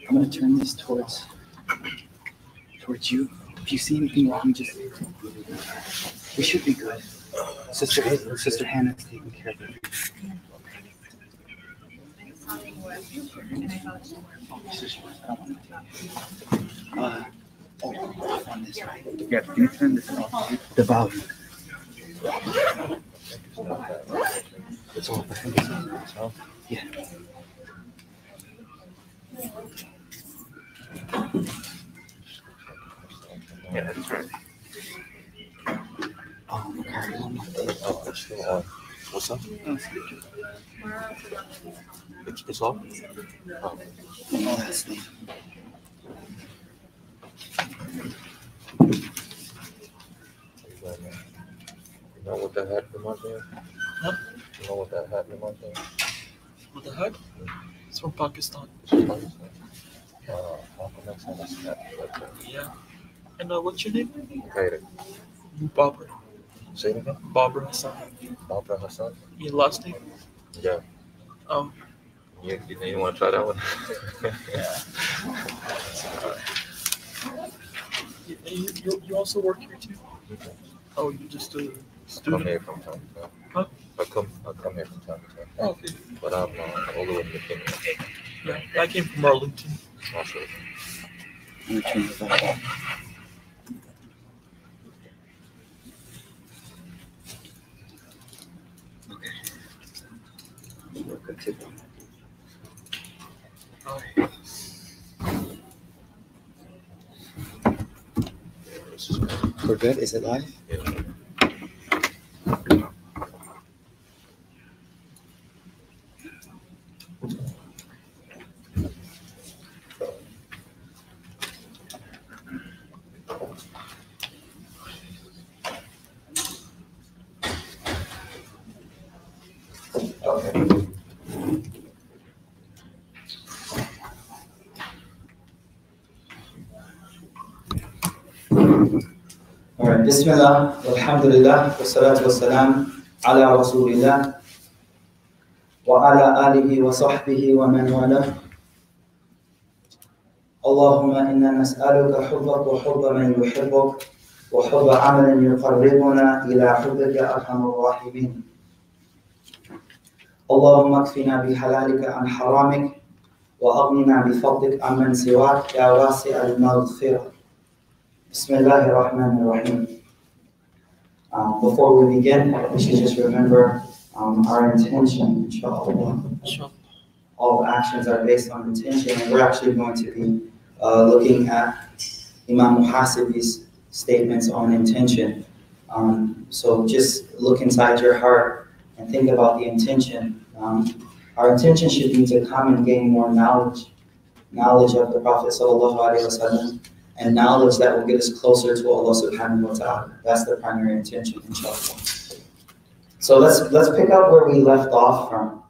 I'm going to turn this towards you. If you see anything wrong, just... We should be good. Sister Hannah's taking care of it. Off on this, right? Yeah, can you turn this off? The volume. It's all the yeah. Yeah, that's right. Oh, it's still on. What's up? It's off? Oh, that's the... You know what that hat reminds me of? Huh? You know what that hat reminds me of? What the heck? It's from Pakistan. Yeah. And what's your name? Kader. Barbara. Say it again? Barbara Hassan. Barbara Hassan? Your last name? Yeah. You want to try that one? Yeah. You also work here too? Okay. Oh, you just a I student? come here from time to time. Huh? I come here from time to time. Oh, okay. But I'm older than the king. Yeah, I came from Arlington. Also. I'm going to turn this off. Okay. We're good to go. We're good? Is it live? Yeah. Alright, Bismillah, Alhamdulillah, wassalatu wassalam ala Rasulillah wa ala alihi wa sahbihi wa man wala. Allahumma inna nas'aluka hubbak wa hubba man yuhibbuk wa hubba amalan yuqarribuna ila hubbika arhamar rahimin. Allahumma kfina bihalalika an haramik wa aghnina bifadlik amman siwak ya wasi'al maghfirah. Bismillahir Rahmanir Rahim. Before we begin, we should just remember our intention, inshallah. All actions are based on intention, and we're actually going to be looking at Imam Muhasibi's statements on intention. So just look inside your heart and think about the intention. Our intention should be to come and gain more knowledge of the Prophet ﷺ, and knowledge that will get us closer to Allah subhanahu wa ta'ala. That's the primary intention, inshallah. So let's pick up where we left off from.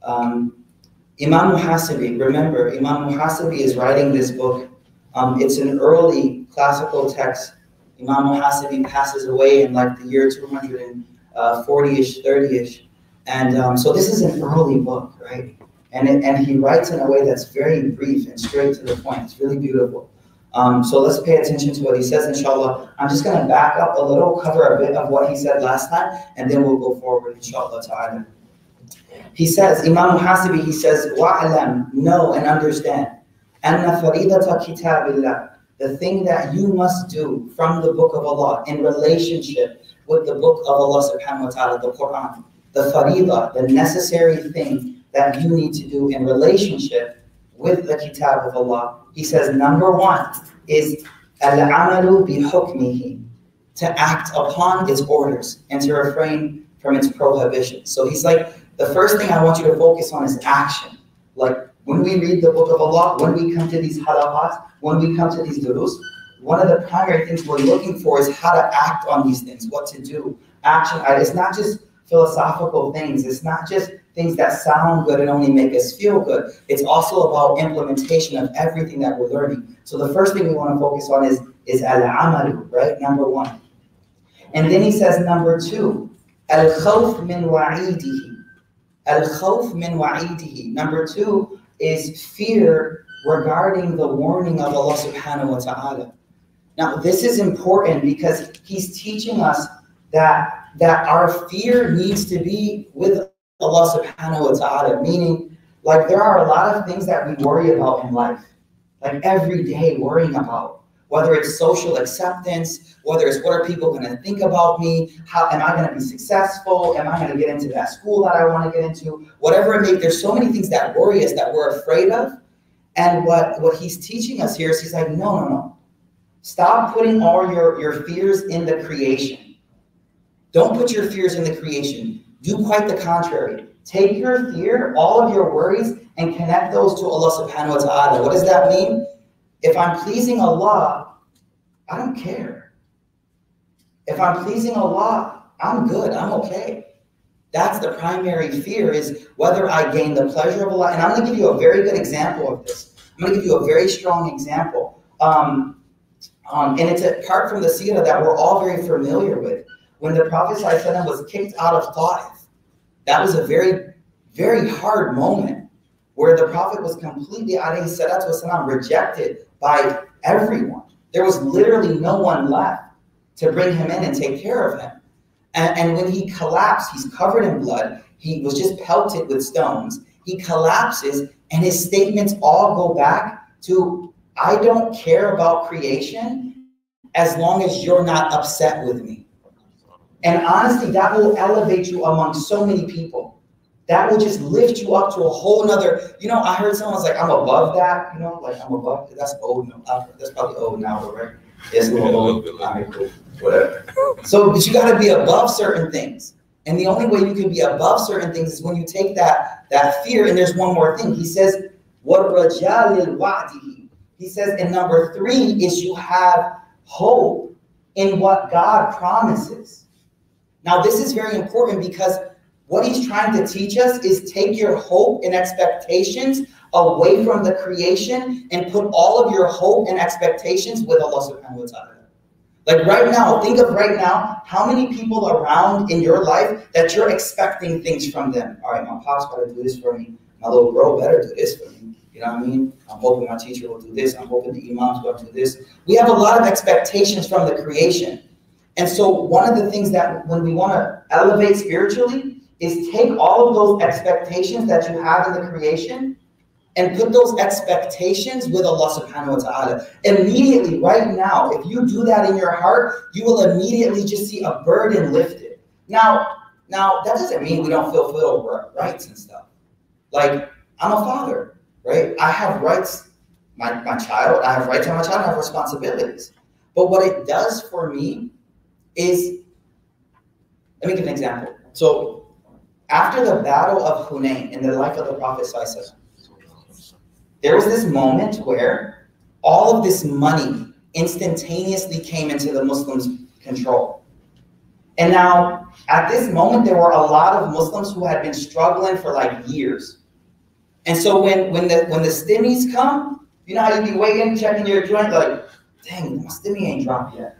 Imam Muhasibi, remember, Imam Muhasibi is writing this book. It's an early classical text. Imam Muhasibi passes away in like the year 240-ish, 30-ish. And so this is an early book, right? And he writes in a way that's very brief and straight to the point. It's really beautiful. So let's pay attention to what he says, inshallah. I'm just going to back up a little, cover a bit of what he said last time, and then we'll go forward, inshallah ta'ala. He says, Imam Muhasibi, he says, wa'alam, know and understand, anna faridata kitabillah, the thing that you must do from the book of Allah in relationship with the book of Allah subhanahu wa ta'ala, the Quran, the farida, the necessary thing that you need to do in relationship with the kitab of Allah. He says, number one is al-amalu bi-hukmihi, to act upon its orders and to refrain from its prohibitions. So he's like, the first thing I want you to focus on is action. Like when we read the book of Allah, when we come to these halaqat, when we come to these durus, one of the primary things we're looking for is how to act on these things, what to do. Action, it's not just philosophical things. It's not just things that sound good and only make us feel good. It's also about implementation of everything that we're learning. So the first thing we want to focus on is al-amalu, right? Number one. And then he says number two, al-khawf min wa'idihi. Al-khawf min wa'idihi. Number two is fear regarding the warning of Allah subhanahu wa ta'ala. Now, this is important because he's teaching us that our fear needs to be with Allah subhanahu wa ta'ala, meaning like there are a lot of things that we worry about in life, like every day worrying about, whether it's social acceptance, whether it's what are people going to think about me, how am I going to be successful, am I going to get into that school that I want to get into, whatever it may be. There's so many things that worry us that we're afraid of. And what he's teaching us here is he's like, no. Stop putting all your fears in the creation. Don't put your fears in the creation. Do quite the contrary. Take your fear, all of your worries, and connect those to Allah subhanahu wa ta'ala. What does that mean? If I'm pleasing Allah, I don't care. If I'm pleasing Allah, I'm good, I'm okay. That's the primary fear, is whether I gain the pleasure of Allah. And I'm going to give you a very good example of this. I'm going to give you a very strong example. And it's apart from the seerah that we're all very familiar with. When the Prophet ﷺ was kicked out of Ta'if, that was a very, very hard moment where the Prophet was completely, alayhi salatu wasalam, rejected by everyone. There was literally no one left to bring him in and take care of him. And when he collapsed, he's covered in blood. He was just pelted with stones. He collapses, and his statements all go back to, I don't care about creation as long as you're not upset with me. And honestly, that will elevate you among so many people. That will just lift you up to a whole nother, I heard someone's like, I'm above that, like I'm above, that's old, that's probably old now, right? It's a little old, cool, whatever. So, but you gotta be above certain things. And the only way you can be above certain things is when you take that fear. And there's one more thing. He says, وَالرَّجَالِ الْوَعْدِهِ. He says, and number 3 is you have hope in what God promises. Now, this is very important because what he's trying to teach us is take your hope and expectations away from the creation and put all of your hope and expectations with Allah subhanahu wa ta'ala. Like right now, think of right now, how many people around in your life that you're expecting things from them. All right, my pop's got to do this for me. My little bro better do this for me. You know what I mean? I'm hoping my teacher will do this. I'm hoping the imam's going to do this. We have a lot of expectations from the creation. And so one of the things that when we want to elevate spiritually is take all of those expectations that you have in the creation and put those expectations with Allah subhanahu wa ta'ala. Immediately, right now, if you do that in your heart, you will immediately just see a burden lifted. Now that doesn't mean we don't fulfill rights and stuff. Like, I'm a father, right? I have rights, my child, I have rights on my child, I have responsibilities. But what it does for me is, let me give an example. So, after the battle of Hunayn in the life of the Prophet ﷺ, there was this moment where all of this money instantaneously came into the Muslims' control. And now, at this moment, there were a lot of Muslims who had been struggling for like years. And so when the stimmies come, you know how you be waiting, checking your joint, like, dang, my stimmy ain't dropped yet,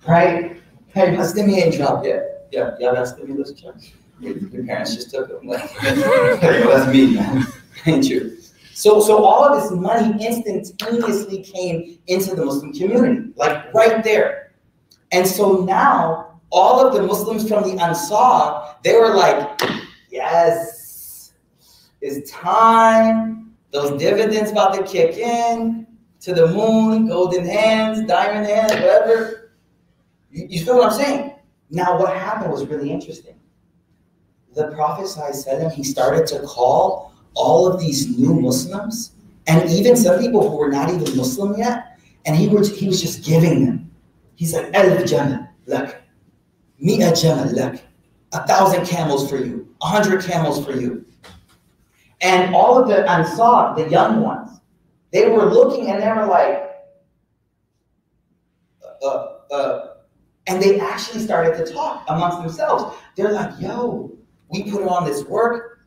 right? Hey, my stimmy ain't dropped yet. Yeah, y'all got stimulus checks? Your parents just took them. Like, that's me, man. Ain't you? So all of this money instantaneously came into the Muslim community, like right there. And so now all of the Muslims from the Ansar, they were like, yes, it's time. Those dividends about to kick in, to the moon, golden hands, diamond hands, whatever. You feel what I'm saying? Now what happened was really interesting. The Prophet ﷺ, he started to call all of these new Muslims, and even some people who were not even Muslim yet, and he was just giving them. He's like, 1,000 jamal lak, 100 jamal lak, 1,000 camels for you, 100 camels for you. And all of the Ansar, the young ones, they were looking and they were like, and they actually started to talk amongst themselves. They're like, yo, we put on this work.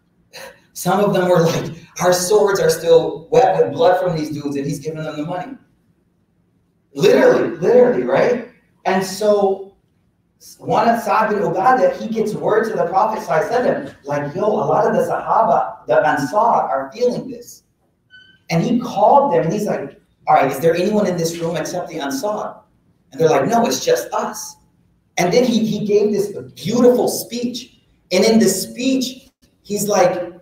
Some of them were like, our swords are still wet with blood from these dudes, and he's giving them the money. Literally, right? And so one of Sa'd bin Ubadah, he gets word to the Prophet ﷺ, like, yo, a lot of the Sahaba, the Ansar, are feeling this. And he called them and he's like, all right, is there anyone in this room except the Ansar? And they're like, no, it's just us. And then he gave this beautiful speech. And in the speech, he's like,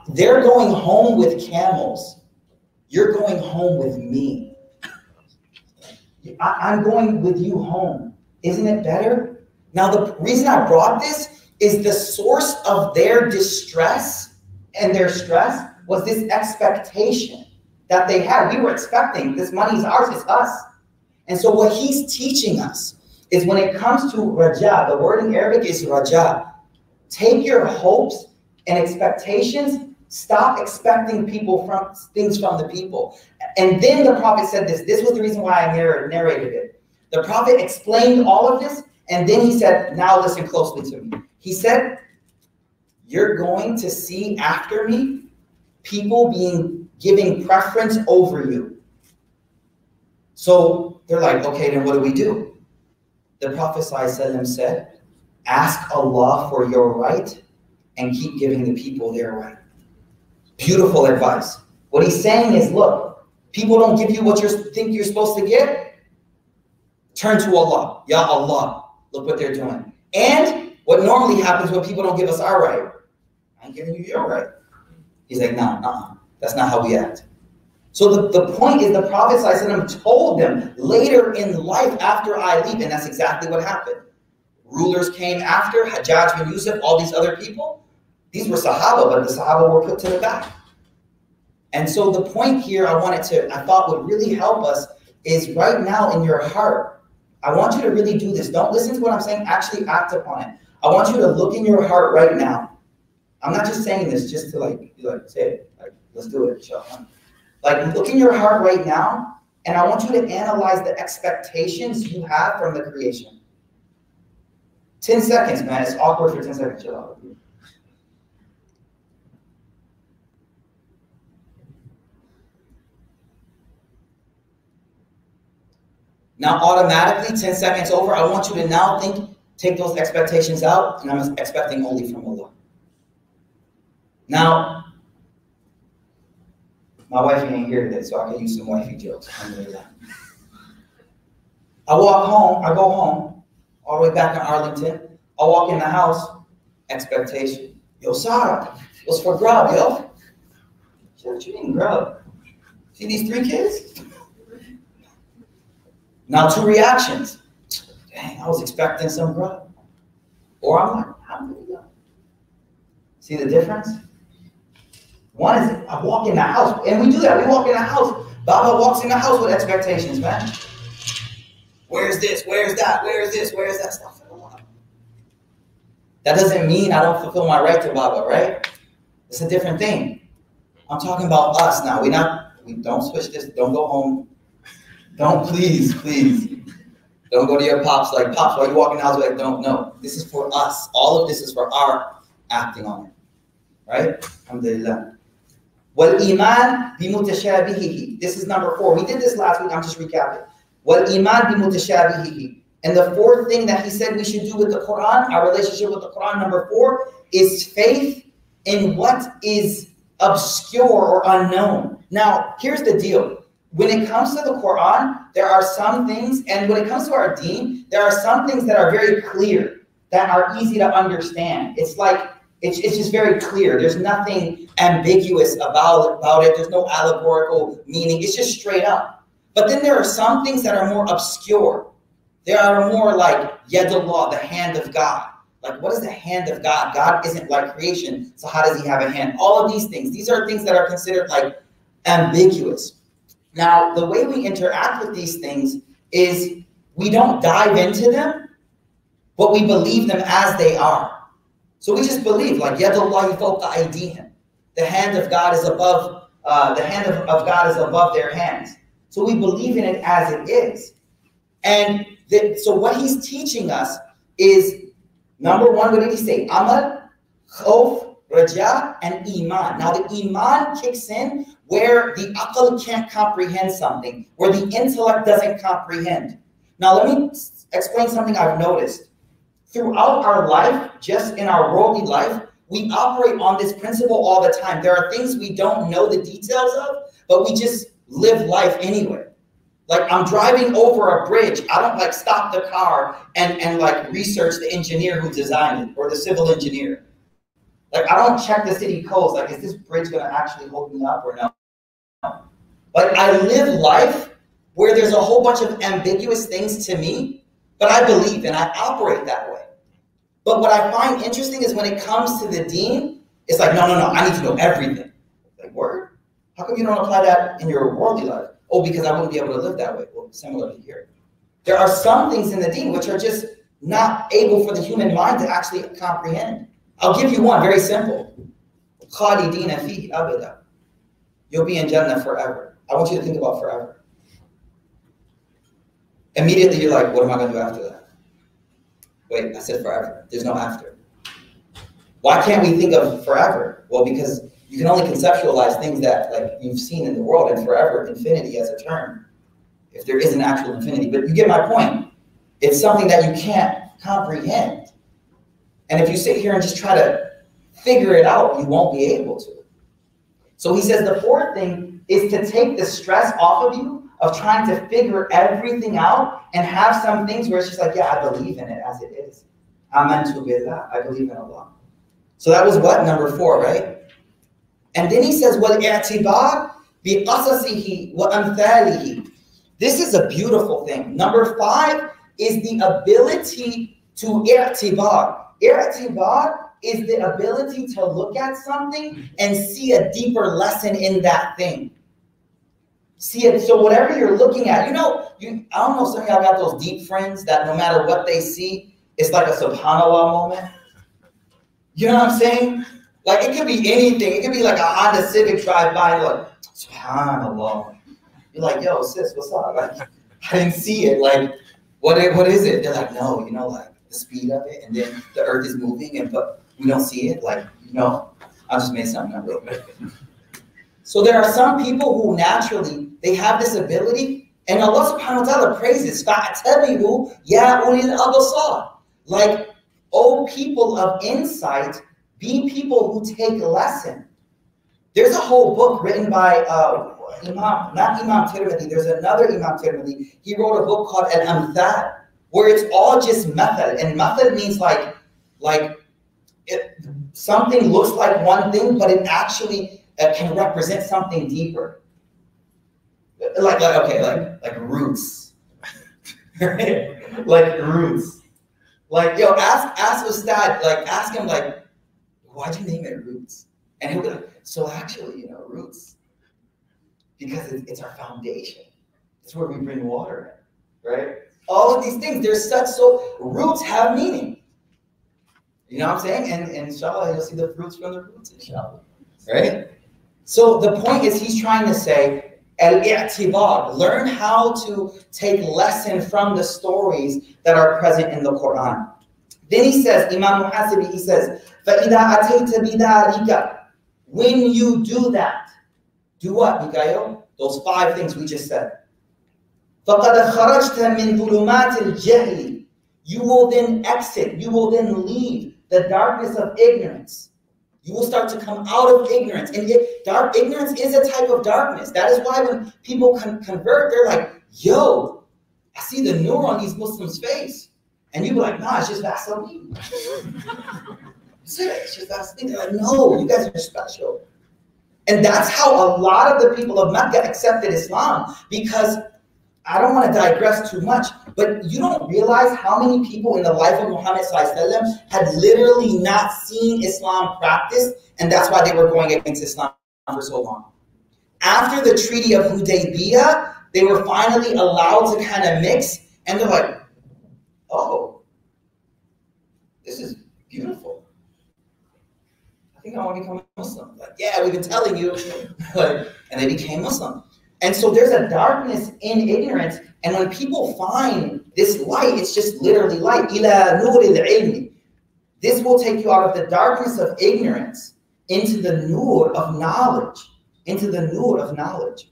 they're going home with camels. You're going home with me. I'm going with you home. Isn't it better? Now, the reason I brought this is the source of their distress and their stress was this expectation that they had. We were expecting this money is ours, it's us. And so what he's teaching us is when it comes to raja, the word in Arabic is raja. Take your hopes and expectations, stop expecting things from the people. And then the Prophet said this. This was the reason why I narrated it. The Prophet explained all of this, and then he said, now listen closely to me. He said, you're going to see after me people giving preference over you. So they're like, okay, then what do we do? The Prophet ﷺ said, ask Allah for your right and keep giving the people their right. Beautiful advice. What he's saying is, look, people don't give you what you think you're supposed to get. Turn to Allah. Ya Allah. Look what they're doing. And what normally happens when people don't give us our right, I ain't giving you your right. He's like, no, that's not how we act. So the point is the Prophet ﷺ told them later in life after I leave, and that's exactly what happened. Rulers came after, Hajjaj bin Yusuf, all these other people. These were Sahaba, but the Sahaba were put to the back. And so the point here I thought would really help us is right now in your heart. I want you to really do this. Don't listen to what I'm saying, actually act upon it. I want you to look in your heart right now. I'm not just saying this just to say it. Let's do it, inshallah. Look in your heart right now, and I want you to analyze the expectations you have from the creation. 10 seconds, man. It's awkward for 10 seconds. Chill out. Now, automatically, 10 seconds over, I want you to now take those expectations out, and I'm expecting only from Allah. Now, my wife ain't here today, so I can use some wifey jokes. I go home, all the way back in Arlington. I walk in the house, expectation. Yo, Sarah, what's for grub, yo? What you mean grub? See these 3 kids? Now 2 reactions. Dang, I was expecting some grub. Or I'm like, how many go? See the difference? One is I walk in the house, and we do that. We walk in the house. Baba walks in the house with expectations, man. Where's this? Where's that? Where's this? Where's that stuff? That doesn't mean I don't fulfill my right to Baba, right? It's a different thing. I'm talking about us now. We don't switch this. Don't go home. Don't please. Don't go to your pops like, pops, why are you walking in the house? Like, don't, no. This is for us. All of this is for our acting on it. Right? Alhamdulillah. Wal-iman bimutashabihihi. This is number 4. We did this last week. I'm just recapping. Wal-iman bimutashabihihi. And the 4th thing that he said we should do with the Quran, our relationship with the Quran, number 4, is faith in what is obscure or unknown. Now, here's the deal. When it comes to the Quran, there are some things, and when it comes to our deen, there are some things that are very clear, that are easy to understand. It's like, it's just very clear. There's nothing ambiguous about it. There's no allegorical meaning. It's just straight up. But then there are some things that are more obscure. There are more like Yadullah, the hand of God. Like, what is the hand of God? God isn't like creation, so how does he have a hand? All of these things. These are things that are considered like ambiguous. Now, the way we interact with these things is we don't dive into them, but we believe them as they are. So we just believe, like, Yadullahi fawqa aydihim. The hand of God is above, God is above their hands. So we believe in it as it is. And so what he's teaching us is, number 1, what did he say? Amal, khawf, raja, and iman. Now the iman kicks in where the aql can't comprehend something, where the intellect doesn't comprehend. Now let me explain something I've noticed. Throughout our life, just in our worldly life, we operate on this principle all the time. There are things we don't know the details of, but we just live life anyway. Like I'm driving over a bridge. I don't like stop the car and like research the engineer who designed it or the civil engineer. Like I don't check the city codes. Like, is this bridge gonna actually hold me up or no? Like I live life where there's a whole bunch of ambiguous things to me, but I believe and I operate that way. But what I find interesting is when it comes to the deen, it's like, no, I need to know everything. Like, word? How come you don't apply that in your worldly life? Oh, because I wouldn't be able to live that way. Well, similarly here. There are some things in the deen which are just not able for the human mind to actually comprehend. I'll give you one, very simple. Khalidina fihi abada. You'll be in Jannah forever. I want you to think about forever. Immediately you're like, what am I going to do after that? Wait, I said forever. There's no after. Why can't we think of forever? Well, because you can only conceptualize things that like you've seen in the world, and forever, infinity as a term, if there is an actual infinity. But you get my point. It's something that you can't comprehend. And if you sit here and just try to figure it out, you won't be able to. So he says the fourth thing is to take the stress off of you of trying to figure everything out and have some things where it's just like, yeah, I believe in it as it is. Amantu billah, I believe in Allah. So that was what? Number 4, right? And then he says, وَالْإِعْتِبَارِ بِقَصَصِهِ وَأَمْثَالِهِ. This is a beautiful thing. Number 5 is the ability to i'tibar. I'tibar is the ability to look at something and see a deeper lesson in that thing. See it. So whatever you're looking at, I don't know, some of y'all got those deep friends that no matter what they see, it's like a subhanallah moment. You know what I'm saying? Like it could be anything. It could be like a Honda Civic drive by and like, subhanallah. You're like, yo, sis, what's up? Like, I didn't see it. Like, what is it? They're like, no, like the speed of it, and then the earth is moving, but we don't see it. Like, I just made something up real quick. So there are some people who naturally, they have this ability, and Allah subhanahu wa ta'ala praises, فَأَتَبِهُ يَا أُولِي الْأَبْصَارِ. Like, O people of insight, be people who take lesson. There's a whole book written by not Imam Tirmidhi, there's another Imam Tirmidhi. He wrote a book called Al-Amthal, where it's all just method. And method means something looks like one thing, but it actually can represent something deeper. Like roots. Like roots. Like, yo, ask Ustad, like ask him like, why'd you name it roots? And he'll be like, so actually, roots. Because it's our foundation. It's where we bring water in, right? All of these things, roots have meaning. You know what I'm saying? And inshallah, you'll see the fruits from the roots, inshallah. Right? So the point is, he's trying to say, al-i'tibar, learn how to take lesson from the stories that are present in the Quran. Then he says, Imam Muhasibi, he says, فَإِذَا أَتَيْتَ بِذَلِكَ, when you do that, do what, Mikael? Those 5 things we just said. فَقَدْ خَرَجْتَ مِنْ ظُلُمَاتِ الْجَهْلِ, you will then exit, you will then leave the darkness of ignorance. You will start to come out of ignorance. And ignorance is a type of darkness. That is why when people convert, they're like, yo, I see the nur on these Muslims' face. And you be like, nah, it's just Vaseline. It's just Vaseline. They're like, no, you guys are special. And that's how a lot of the people of Mecca accepted Islam, because I don't want to digress too much, but you don't realize how many people in the life of Muhammad ﷺ had literally not seen Islam practiced, and that's why they were going against Islam for so long. After the Treaty of Hudaybiyah, they were finally allowed to kind of mix, and they're like, oh, this is beautiful. I think I want to become a Muslim. Like, yeah, we've been telling you. And they became Muslim. And so there's a darkness in ignorance. And when people find this light, it's just literally light. إِلَى نُورِ الْعِلْمِ. This will take you out of the darkness of ignorance into the nur of knowledge. Into the nur of knowledge.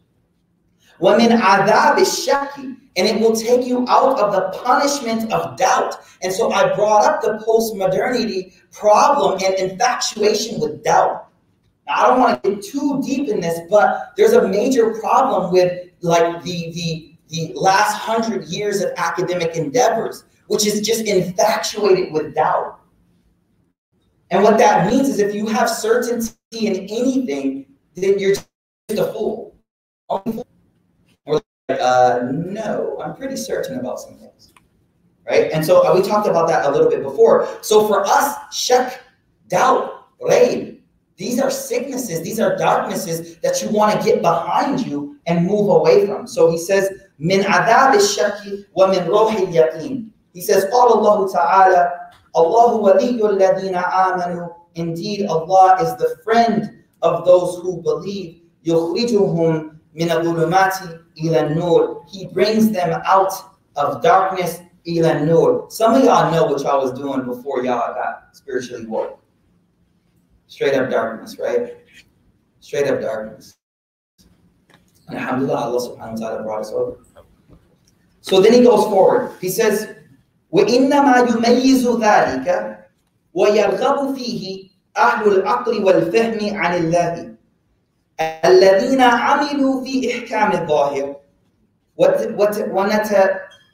وَمِنْ عَذَابِ الشَّكِّ, and it will take you out of the punishment of doubt. And so I brought up the post-modernity problem and infatuation with doubt. Now, I don't want to get too deep in this, but there's a major problem with like the last 100 years of academic endeavors, which is just infatuated with doubt. And what that means is if you have certainty in anything, then you're just a fool. We're like, no, I'm pretty certain about some things, right? And so we talked about that a little bit before. So for us, shak, doubt, raib, these are sicknesses, these are darknesses that you want to get behind you and move away from. So he says, min adab al-shaki wa min ruh al-yaqeen. He says, قال الله تعالى, الله ولي الذين آمنوا. Indeed, Allah is the friend of those who believe. يخرجهم من الظلمات إلى النور. He brings them out of darkness إلى النور. Some of y'all know what y'all was doing before y'all got spiritually woke. Straight up darkness, right? Straight up darkness. And alhamdulillah, Allah subhanahu wa ta'ala brought us over. So then he goes forward. He says, وَإِنَّمَا يُمَيِّزُ ذَلِكَ وَيَرْغَبُ فِيهِ أَهْلُ الْعَقْلِ وَالْفَهْمِ عَنِ اللَّهِ الذين عملوا في إحكام الظاهر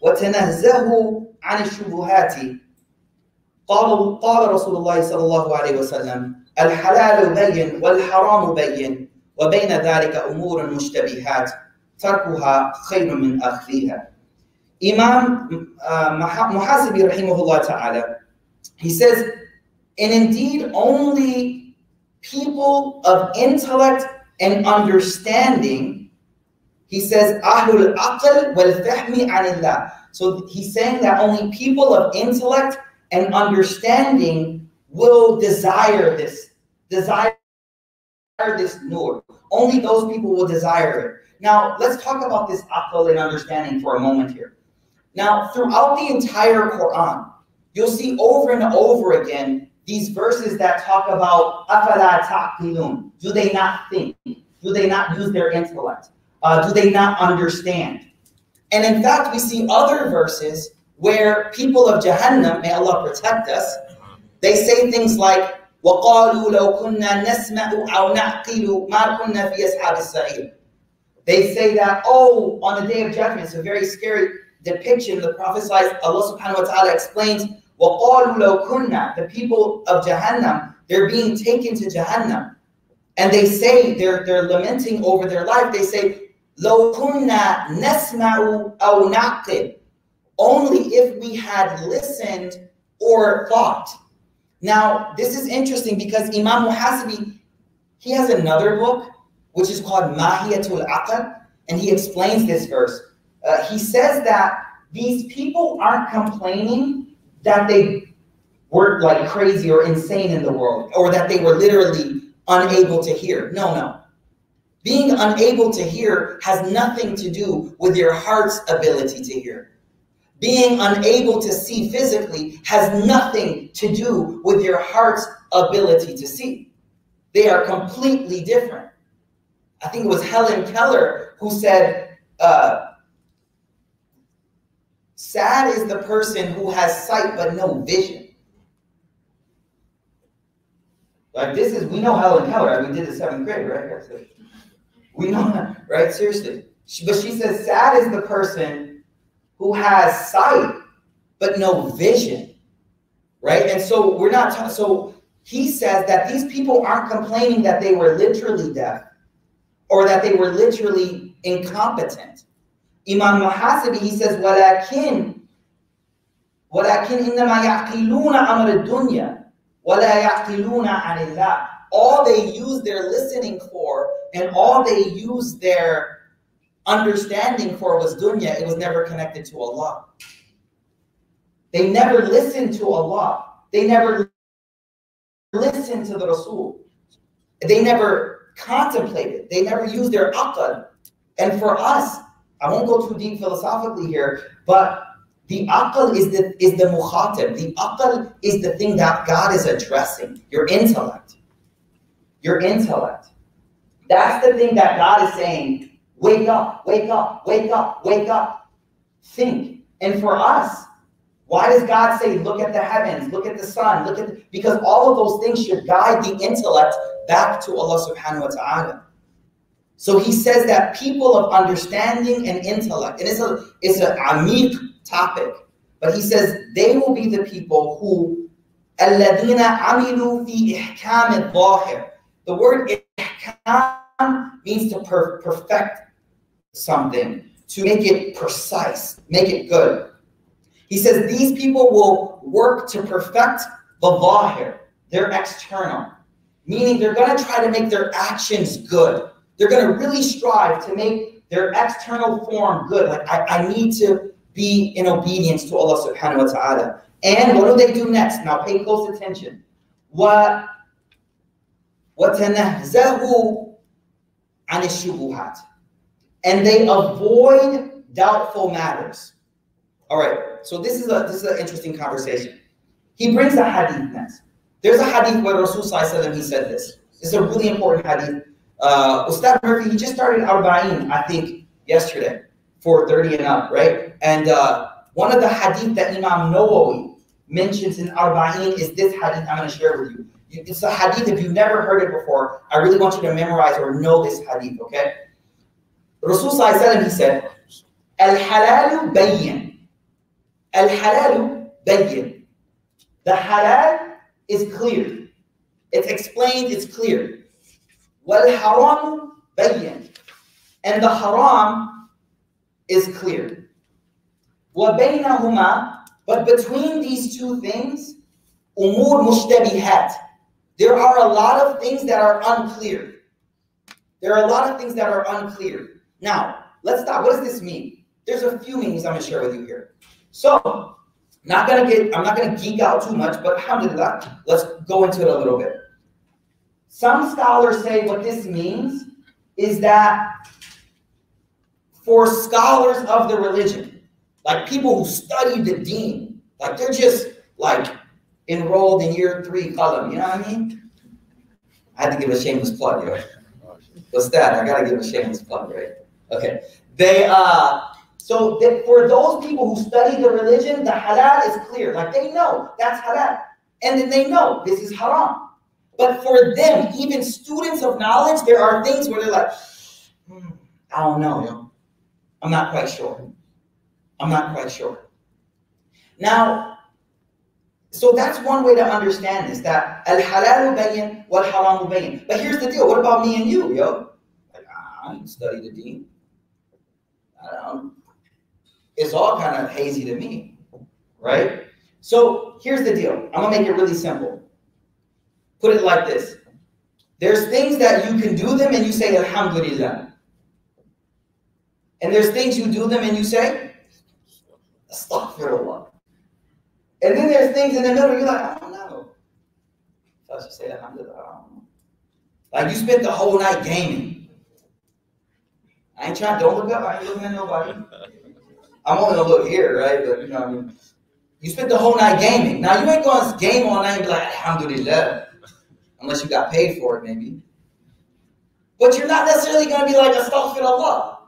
وتنزهوا عن الشبهات. قال رسول الله صلى الله عليه وسلم الحلال بين والحرام بين وبين ذلك أمور مشتبهات تركها خير من أخذها. Imam Muhasibi rahimahullah ta'ala, he says, and indeed only people of intellect and understanding, he says, Ahlul Aql wal Fahmi anillah. So he's saying that only people of intellect and understanding will desire this nur. Only those people will desire it. Now, let's talk about this aql and understanding for a moment here. Now, throughout the entire Quran, you'll see over and over again these verses that talk about أَفَلَا تَعْقِلُونَ. Do they not think? Do they not use their intellect? Do they not understand? And in fact, we see other verses where people of Jahannam, may Allah protect us, they say things like, وَقَالُوا لَوْ كُنَّا نَسْمَعُ أَوْ نَعْقِلُ مَا كُنَّا فِي أَصْحَابِ السَّعِيرِ. They say that, oh, on the day of judgment, it's a very scary depiction. The Prophet, Allah subhanahu wa ta'ala explains, وَقَالُوا لَوْ كُنَّا. The people of Jahannam, they're being taken to Jahannam. And they say, they're lamenting over their life. They say, لَوْ كُنَّا نَسْمَعُ أَوْ نَعْقِلُ. Only if we had listened or thought. Now, this is interesting because Imam Muhasibi, he has another book, which is called Mahiyatul Aql, and he explains this verse. He says that these people aren't complaining that they were like crazy or insane in the world, or that they were literally unable to hear. No. Being unable to hear has nothing to do with your heart's ability to hear. Being unable to see physically has nothing to do with your heart's ability to see. They are completely different. I think it was Helen Keller who said, sad is the person who has sight but no vision. Like we know Helen Keller, we did the 7th grade, right? We know that, right? Seriously. But she says, sad is the person who has sight but no vision, right? And so we're not, so he says that these people aren't complaining that they were literally deaf or that they were literally incompetent. Imam Muhasibi, he says, وَلَكِنْ إِنَّمَا يَعْقِلُونَ أَمْرَ الدُّنْيَا وَلَا يَعْقِلُونَ عَنِ اللَّهِ. All they use their listening for and all they use their understanding for was dunya. It was never connected to Allah. They never listened to Allah. They never listened to the Rasul. They never contemplated. They never used their aql. And for us, I won't go too deep philosophically here, but the aql is the mukhatab. The aql is the thing that God is addressing. Your intellect. Your intellect. That's the thing that God is saying, Wake up, wake up, wake up, wake up. Think. And for us, why does God say, look at the heavens, look at the sun, because all of those things should guide the intellect back to Allah subhanahu wa ta'ala. So he says that people of understanding and intellect, and it's an amik topic, but he says they will be the people who الَّذِينَ عَمِلُوا فِي إِحْكَامِ الظَّاهِرِ. The word ihkam means to perfect something, to make it precise, make it good. He says these people will work to perfect the zahir, their external, meaning they're going to try to make their actions good. They're going to really strive to make their external form good. Like, I need to be in obedience to Allah subhanahu wa ta'ala. And what do they do next? Now pay close attention. وَتَنَهْزَهُ عَنِ الشُّبُهَاتِ. And they avoid doubtful matters. All right, so this is an interesting conversation. He brings a hadith next. There's a hadith where Rasul sallallahu alaihi wasallam, he said this. This is a really important hadith. Ustad Murphy, he just started Arba'in, I think, yesterday, for 30 and up, right? And one of the hadith that Imam Nawawi mentions in Arba'in is this hadith I'm going to share with you. It's a hadith, if you've never heard it before, I really want you to memorize or know this hadith, okay? Rasul sallallahu alaihi wasallam, he said, Al-halalu bayyin. Al-halalu bayyin. The halal is clear. It's explained, it's clear. Wal-haramu bayyin. And the haram is clear. وَبَيْنَهُمَا. But between these two things, umur mushtabihat. There are a lot of things that are unclear. There are a lot of things that are unclear. Now, let's stop. What does this mean? There's a few meanings I'm going to share with you here. So, I'm not going to geek out too much, but alhamdulillah, let's go into it a little bit. Some scholars say what this means is that for scholars of the religion, like people who study the deen, like they're just like enrolled in year 3 qalam, you know what I mean? I had to give a shameless plug, yo. What's that? I gotta give a shameless plug, right? Okay. For those people who study the religion, the halal is clear. Like they know that's halal. And then they know this is haram. But for them, even students of knowledge, there are things where they're like, I don't know, yo. I'm not quite sure. I'm not quite sure. Now, so that's one way to understand this, that al-halalu bayyin wal-haramu bayyin. But here's the deal. What about me and you, yo? Like, I didn't study the deen. I don't. It's all kind of hazy to me, right? So here's the deal. I'm going to make it really simple. Put it like this. There's things that you can do them and you say, alhamdulillah. And there's things you do them and you say, astaghfirullah. And then there's things in the middle, you're like, I don't know. So I should say, alhamdulillah, I don't know. Like you spent the whole night gaming. I ain't trying, don't look up, I ain't looking at nobody. I'm only gonna look here, right? But you know what I mean? You spent the whole night gaming. Now you ain't gonna game all night and be like, alhamdulillah. Unless you got paid for it, maybe. But you're not necessarily gonna be like, astaghfirullah.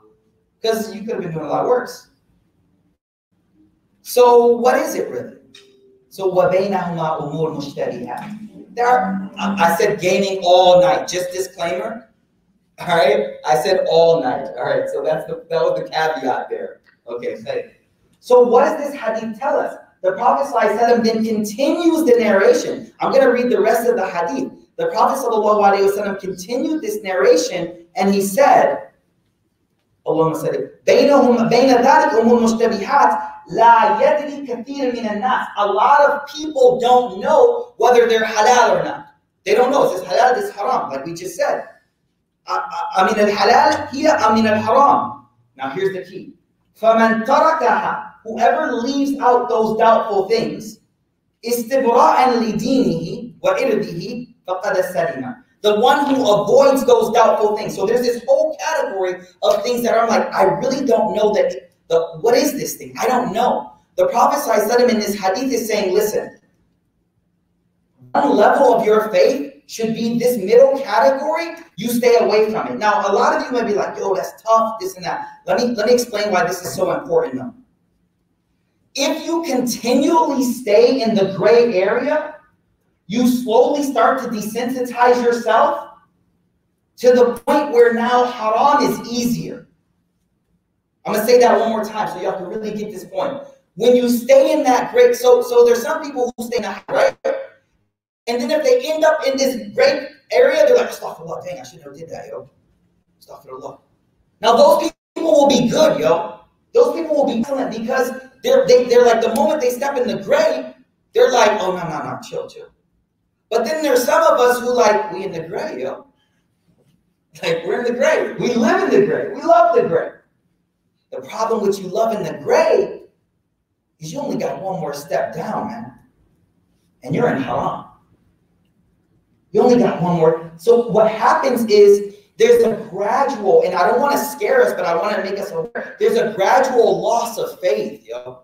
Because you could have been doing a lot worse. So what is it really? So وَبَيْنَهُمَا أُمُورٌ مُشْتَبِهَاتٌ. I said gaming all night. Just disclaimer. All right. I said all night. All right. So that was the caveat there. Okay. Say. So what does this hadith tell us? The Prophet ﷺ then continues the narration. I'm going to read the rest of the hadith. The Prophet ﷺ continued this narration and he said, Allahumma salli, بَيْنَ ذَلِكَ أُمُورٌ مُشْتَبِهَاتٌ لَا يَدْرِي كَثِيرٌ مِنَ النَّاسِ. A lot of people don't know whether they're halal or not. They don't know. It says halal, this haram, like we just said. أَمِنَ الْحَلَالِ هِيَ أَمِنَ الْحَرَامِ. Now here's the key. فَمَنْ تَرَكَهَا. Whoever leaves out those doubtful things, إِسْتِبْرَاءً لِدِينِهِ وَإِرْضِهِ فَقَدَ سَلِمَ. The one who avoids those doubtful things. So there's this whole category of things that I'm like, I really don't know that. What is this thing? I don't know. The Prophet ﷺ in this hadith is saying, listen, one level of your faith should be this middle category, you stay away from it. Now, a lot of you might be like, yo, that's tough, this and that. Let me explain why this is so important though. If you continually stay in the gray area, you slowly start to desensitize yourself to the point where now haram is easier. I'm gonna say that one more time so y'all can really get this point. When you stay in that gray, so there's some people who stay in that gray, and then if they end up in this gray area, they're like, astaghfirullah, dang, I should never did that, yo. Astaghfirullah. Now those people will be good, yo. Those people will be excellent because they're like, the moment they step in the gray, they're like, oh, no, chill. But then there's some of us who like, we in the gray, yo. Like, we're in the gray. We live in the gray. We love the gray. The problem with you loving the gray is you only got one more step down, man. And you're in haram. You only got one more. So what happens is there's a gradual, and I don't want to scare us, but I want to make us aware. There's a gradual loss of faith, yo.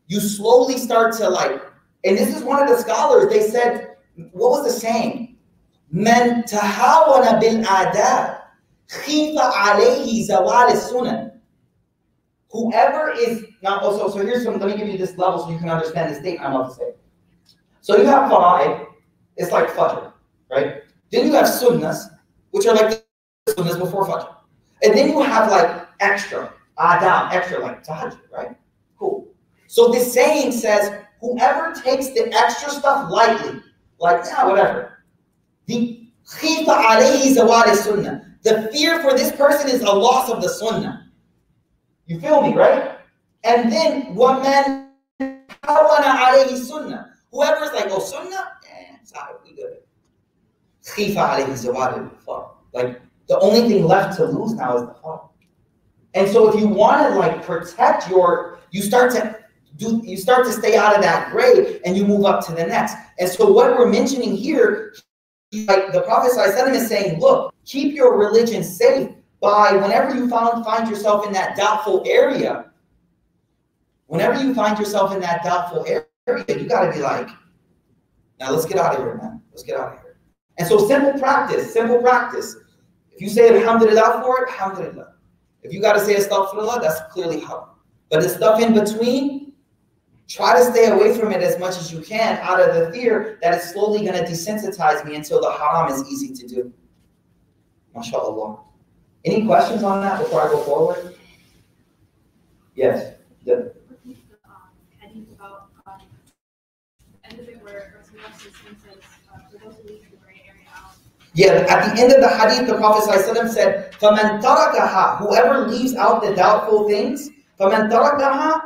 You slowly start to like, and this is one of the scholars, they said, what was the saying? Man tahawana bil adab, khifa alayhi zawal sunan. Whoever is, now also, so here's some, let me give you this level so you can understand the statement I'm about to say. So you have fara'id, it's like fajr, right? Then you have sunnahs, which are like the sunnahs before fajr. And then you have like extra, extra like tahajjud, right? Cool. So this saying says, whoever takes the extra stuff lightly, like, whatever. The khifa alayhi zawal sunnah. The fear for this person is a loss of the sunnah. You feel me, right? And then وَمَنْ حَوَنَ عَلَيْهِ sunnah. Whoever's like, oh, sunnah? Sorry, we good. خِيفَ عَلَيْهِ زَوَالِ الْفَرْض. Like, the only thing left to lose now is the fard. And so if you want to like protect you start to stay out of that gray and you move up to the next. And so what we're mentioning here, like the Prophet /ﷺ is saying, look, keep your religion safe by whenever you find yourself in that doubtful area. Whenever you find yourself in that doubtful area, you got to be like, now let's get out of here, man. Let's get out of here. And so simple practice. If you say alhamdulillah for it, alhamdulillah. If you got to say astaghfirullah, that's clearly haram. But the stuff in between, try to stay away from it as much as you can out of the fear that it's slowly going to desensitize me until the haram is easy to do. MashaAllah. Any questions on that before I go forward? Yes. The hadith about end of it where Rasulullah says, for those who leave the gray area out. Yeah, at the end of the hadith, the Prophet ﷺ said, فَمَنْ تَرَكَهَا, whoever leaves out the doubtful things, فَمَنْ تَرَكَهَا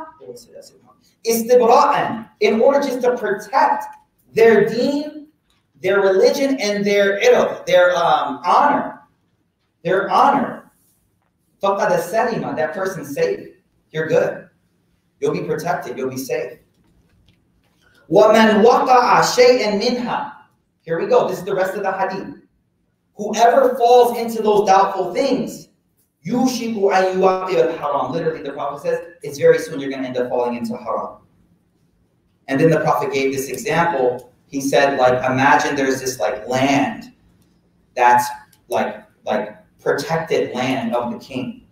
إِسْتِبْرَاءً, in order just to protect their deen, their religion, and their irq, their honor. Their honor. فَقَدَ السَّلِمَ, that person's safe. You're good. You'll be protected. You'll be safe. وَمَنْ وَقَعَ شَيْئًا مِنْهَا. Here we go. This is the rest of the hadith. Whoever falls into those doubtful things, يُوشِكُ أَن يُوَقِعَ الْحَرَامِ. Literally, the Prophet says, it's very soon you're going to end up falling into haram. And then the Prophet gave this example. He said, like, imagine there's this like land that's like protected land of the king.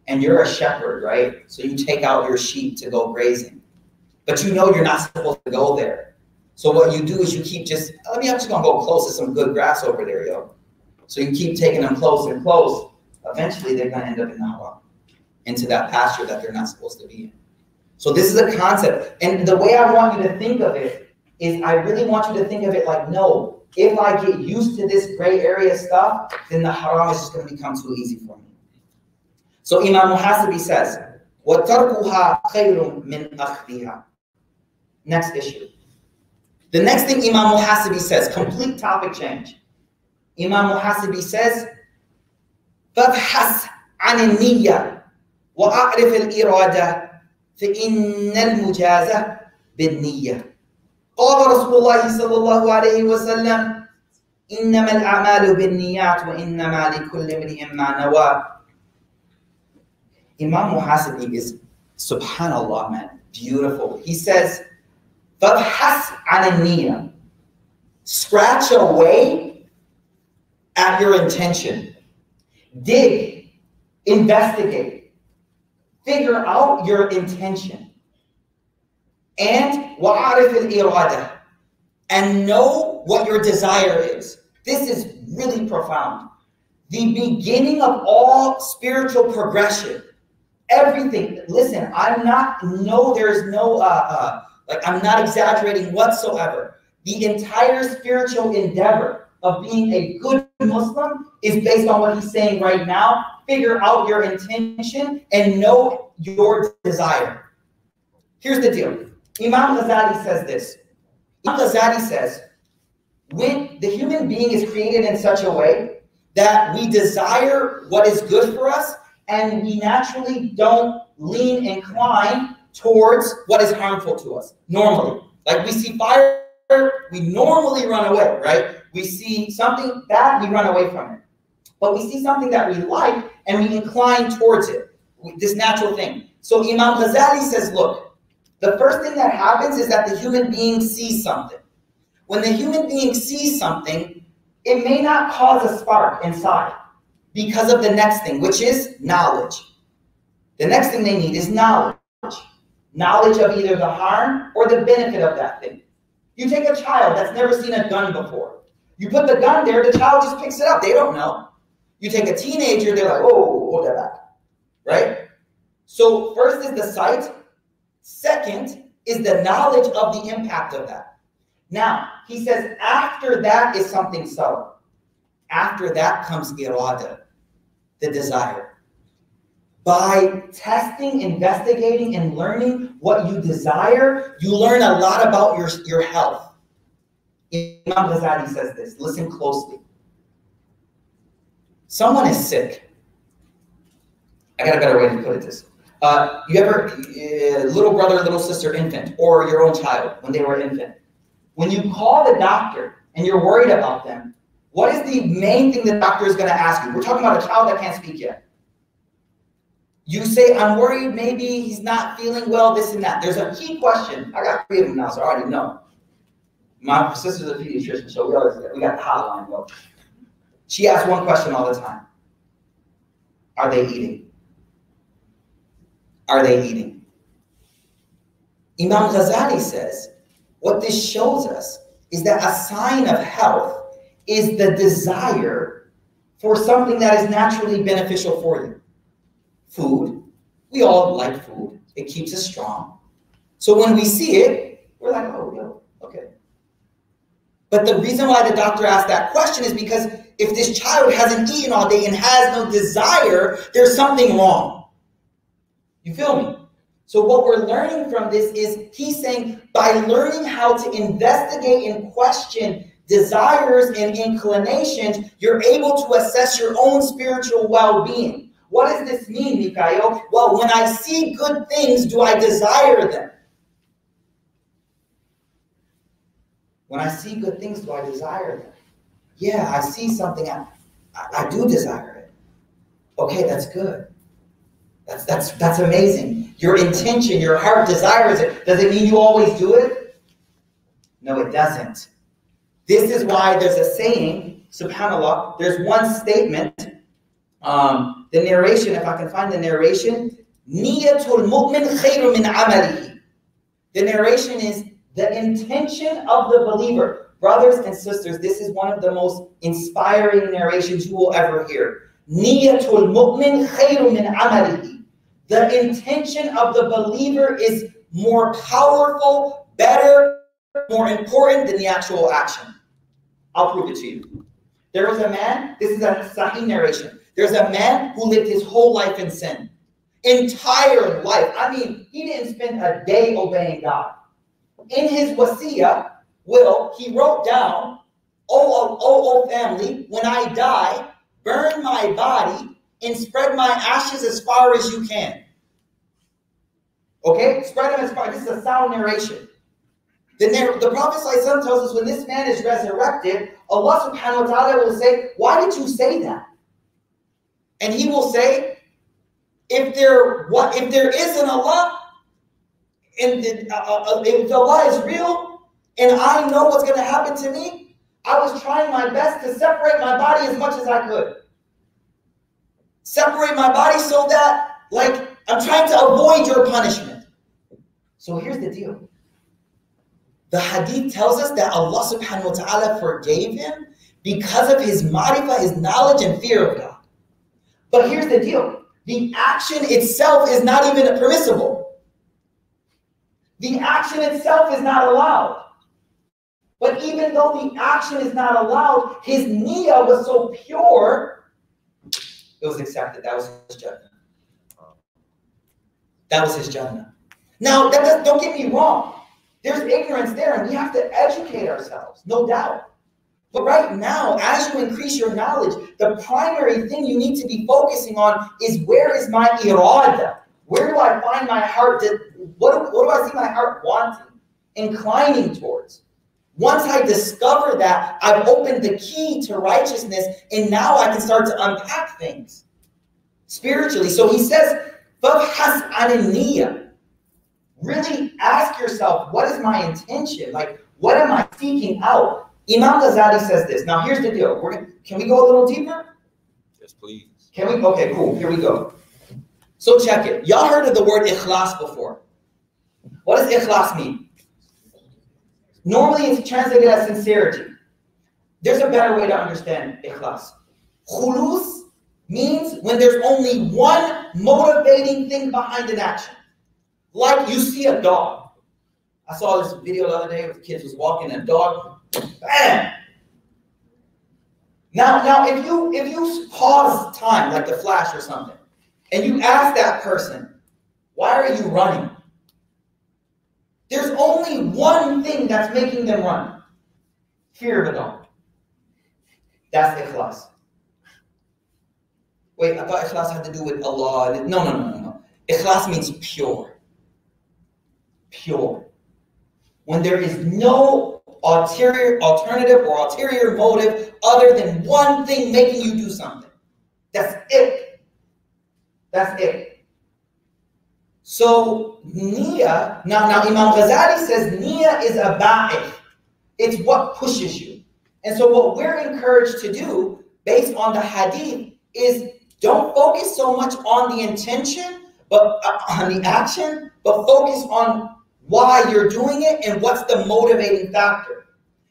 And you're a shepherd, right? So you take out your sheep to go grazing. But you know you're not supposed to go there. So what you do is you keep I'm just going to go close to some good grass over there, yo. So you keep taking them close and close. Eventually, they're going to end up in the haram, into that pasture that they're not supposed to be in. So this is a concept. And the way I want you to think of it is I really want you to think of it like, no, if I get used to this gray area stuff, then the haram is just going to become too easy for me. So Imam Muhasibi says, وَتَرْكُهَا خَيْرٌ مِنْ أَخْذِهَا. Next issue. The next thing Imam Muhasibi says, complete topic change. Imam Muhasibi says, فَابْحَثْ عَنِ النِّيَّةِ وَأَعْرِفِ الْإِرَادَةِ فَإِنَّ الْمُجَازَةَ بِالنِّيَّةِ. قال رسول الله صلى الله عليه وسلم إنما الأعمال بالنيات وإنما لكل امرئ ما نوى. Imam Muhasibi is, subhanallah, man, beautiful. He says, فَابْحَثْ عَنِ النِّيَّةِ. Scratch away at your intention. Dig, investigate, figure out your intention. And وَعَرِفِ الْإِرَادَةِ, and know what your desire is. This is really profound. The beginning of all spiritual progression, everything. Listen, I'm not exaggerating whatsoever. The entire spiritual endeavor of being a good Muslim is based on what he's saying right now. Figure out your intention and know your desire. Here's the deal. Imam Ghazali says this. Imam Ghazali says, when the human being is created in such a way that we desire what is good for us, and we naturally don't incline towards what is harmful to us, normally. Like we see fire, we normally run away, right? We see something bad, we run away from it. But we see something that we like, and we incline towards it, this natural thing. So Imam Ghazali says, look, the first thing that happens is that the human being sees something. When the human being sees something, it may not cause a spark inside because of the next thing, which is knowledge. The next thing they need is knowledge. Knowledge of either the harm or the benefit of that thing. You take a child that's never seen a gun before. You put the gun there, the child just picks it up. They don't know. You take a teenager, they're like, oh, hold that back. Right? So first is the sight. Second is the knowledge of the impact of that. Now, he says after that is something subtle. After that comes irada, the desire. By testing, investigating, and learning what you desire, you learn a lot about your health. Imam Ghazali says this. Listen closely. Someone is sick. I got a better way to put it this. You ever, little brother, little sister, infant, or your own child when they were infant. When you call the doctor and you're worried about them, what is the main thing the doctor is going to ask you? We're talking about a child that can't speak yet. You say, I'm worried, maybe he's not feeling well, this and that. There's a key question. I got 3 of them now, so I already know. My sister's a pediatrician, so we got the hotline, bro. She asks one question all the time. Are they eating? Are they eating? Imam Ghazali says, what this shows us is that a sign of health is the desire for something that is naturally beneficial for you. Food. We all like food. It keeps us strong. So when we see it, we're like, oh, yeah, okay. But the reason why the doctor asked that question is because if this child hasn't eaten all day and has no desire, there's something wrong. You feel me? So what we're learning from this is he's saying by learning how to investigate and question desires and inclinations, you're able to assess your own spiritual well-being. What does this mean, Mikhail? Well, when I see good things, do I desire them? When I see good things, do I desire them? Yeah, I see something, I do desire it. Okay, that's good. That's amazing. Your intention, your heart desires it. Does it mean you always do it? No, it doesn't. This is why there's a saying, subhanAllah, there's one statement, the narration, if I can find the narration, Niyatul mu'min khayru min amalihi. The narration is the intention of the believer. Brothers and sisters, this is one of the most inspiring narrations you will ever hear. Niyatul mu'min khayru min amalihi. The intention of the believer is more powerful, better, more important than the actual action. I'll prove it to you. There was a man, this is a Sahih narration. There's a man who lived his whole life in sin. Entire life. I mean, he didn't spend a day obeying God. In his wasiyah, he wrote down, oh family, when I die, burn my body and spread my ashes as far as you can. Okay? Spread them as far. This is a sound narration. The Prophet ﷺ tells us when this man is resurrected, Allah subhanahu wa ta'ala will say, why did you say that? And he will say, if there is an Allah, and if Allah is real, and I know what's going to happen to me, I was trying my best to separate my body as much as I could. Separate my body so that, like, I'm trying to avoid your punishment. So here's the deal. The hadith tells us that Allah subhanahu wa ta'ala forgave him because of his ma'rifah, his knowledge and fear of God. But here's the deal. The action itself is not even permissible. The action itself is not allowed. But even though the action is not allowed, his niyyah was so pure, it was accepted. That was his jannah. That was his jannah. Now, don't get me wrong. There's ignorance there, and we have to educate ourselves, no doubt. But right now, as you increase your knowledge, the primary thing you need to be focusing on is, where is my irada? Where do I find my heart? What do I see my heart wanting, inclining towards? Once I discover that, I've opened the key to righteousness, and now I can start to unpack things spiritually. So he says, فَبْحَثْ عَنِ النِّيَّةِ. Really ask yourself, what is my intention? Like, what am I seeking out? Imam Ghazali says this. Now, here's the deal. Can we go a little deeper? Yes, please. Can we? Okay, cool. Here we go. So check it. Y'all heard of the word ikhlas before. What does ikhlas mean? Normally, it's translated as sincerity. There's a better way to understand ikhlas. Khulus means when there's only one motivating thing behind an action. Like you see a dog. I saw this video the other day where the kids was walking and a dog, bam! Now if you pause time, like the Flash or something, and you ask that person, why are you running? There's only one thing that's making them run. Fear of a dog. That's ikhlas. Wait, I thought ikhlas had to do with Allah. No. Ikhlas means pure. Pure. When there is no alternative or ulterior motive other than one thing making you do something. That's it. That's it. So niyyah, now Imam Ghazali says niyyah is a ba'ith. It's what pushes you. And so what we're encouraged to do based on the hadith is, don't focus so much on the intention, but on the action, but focus on why you're doing it and what's the motivating factor.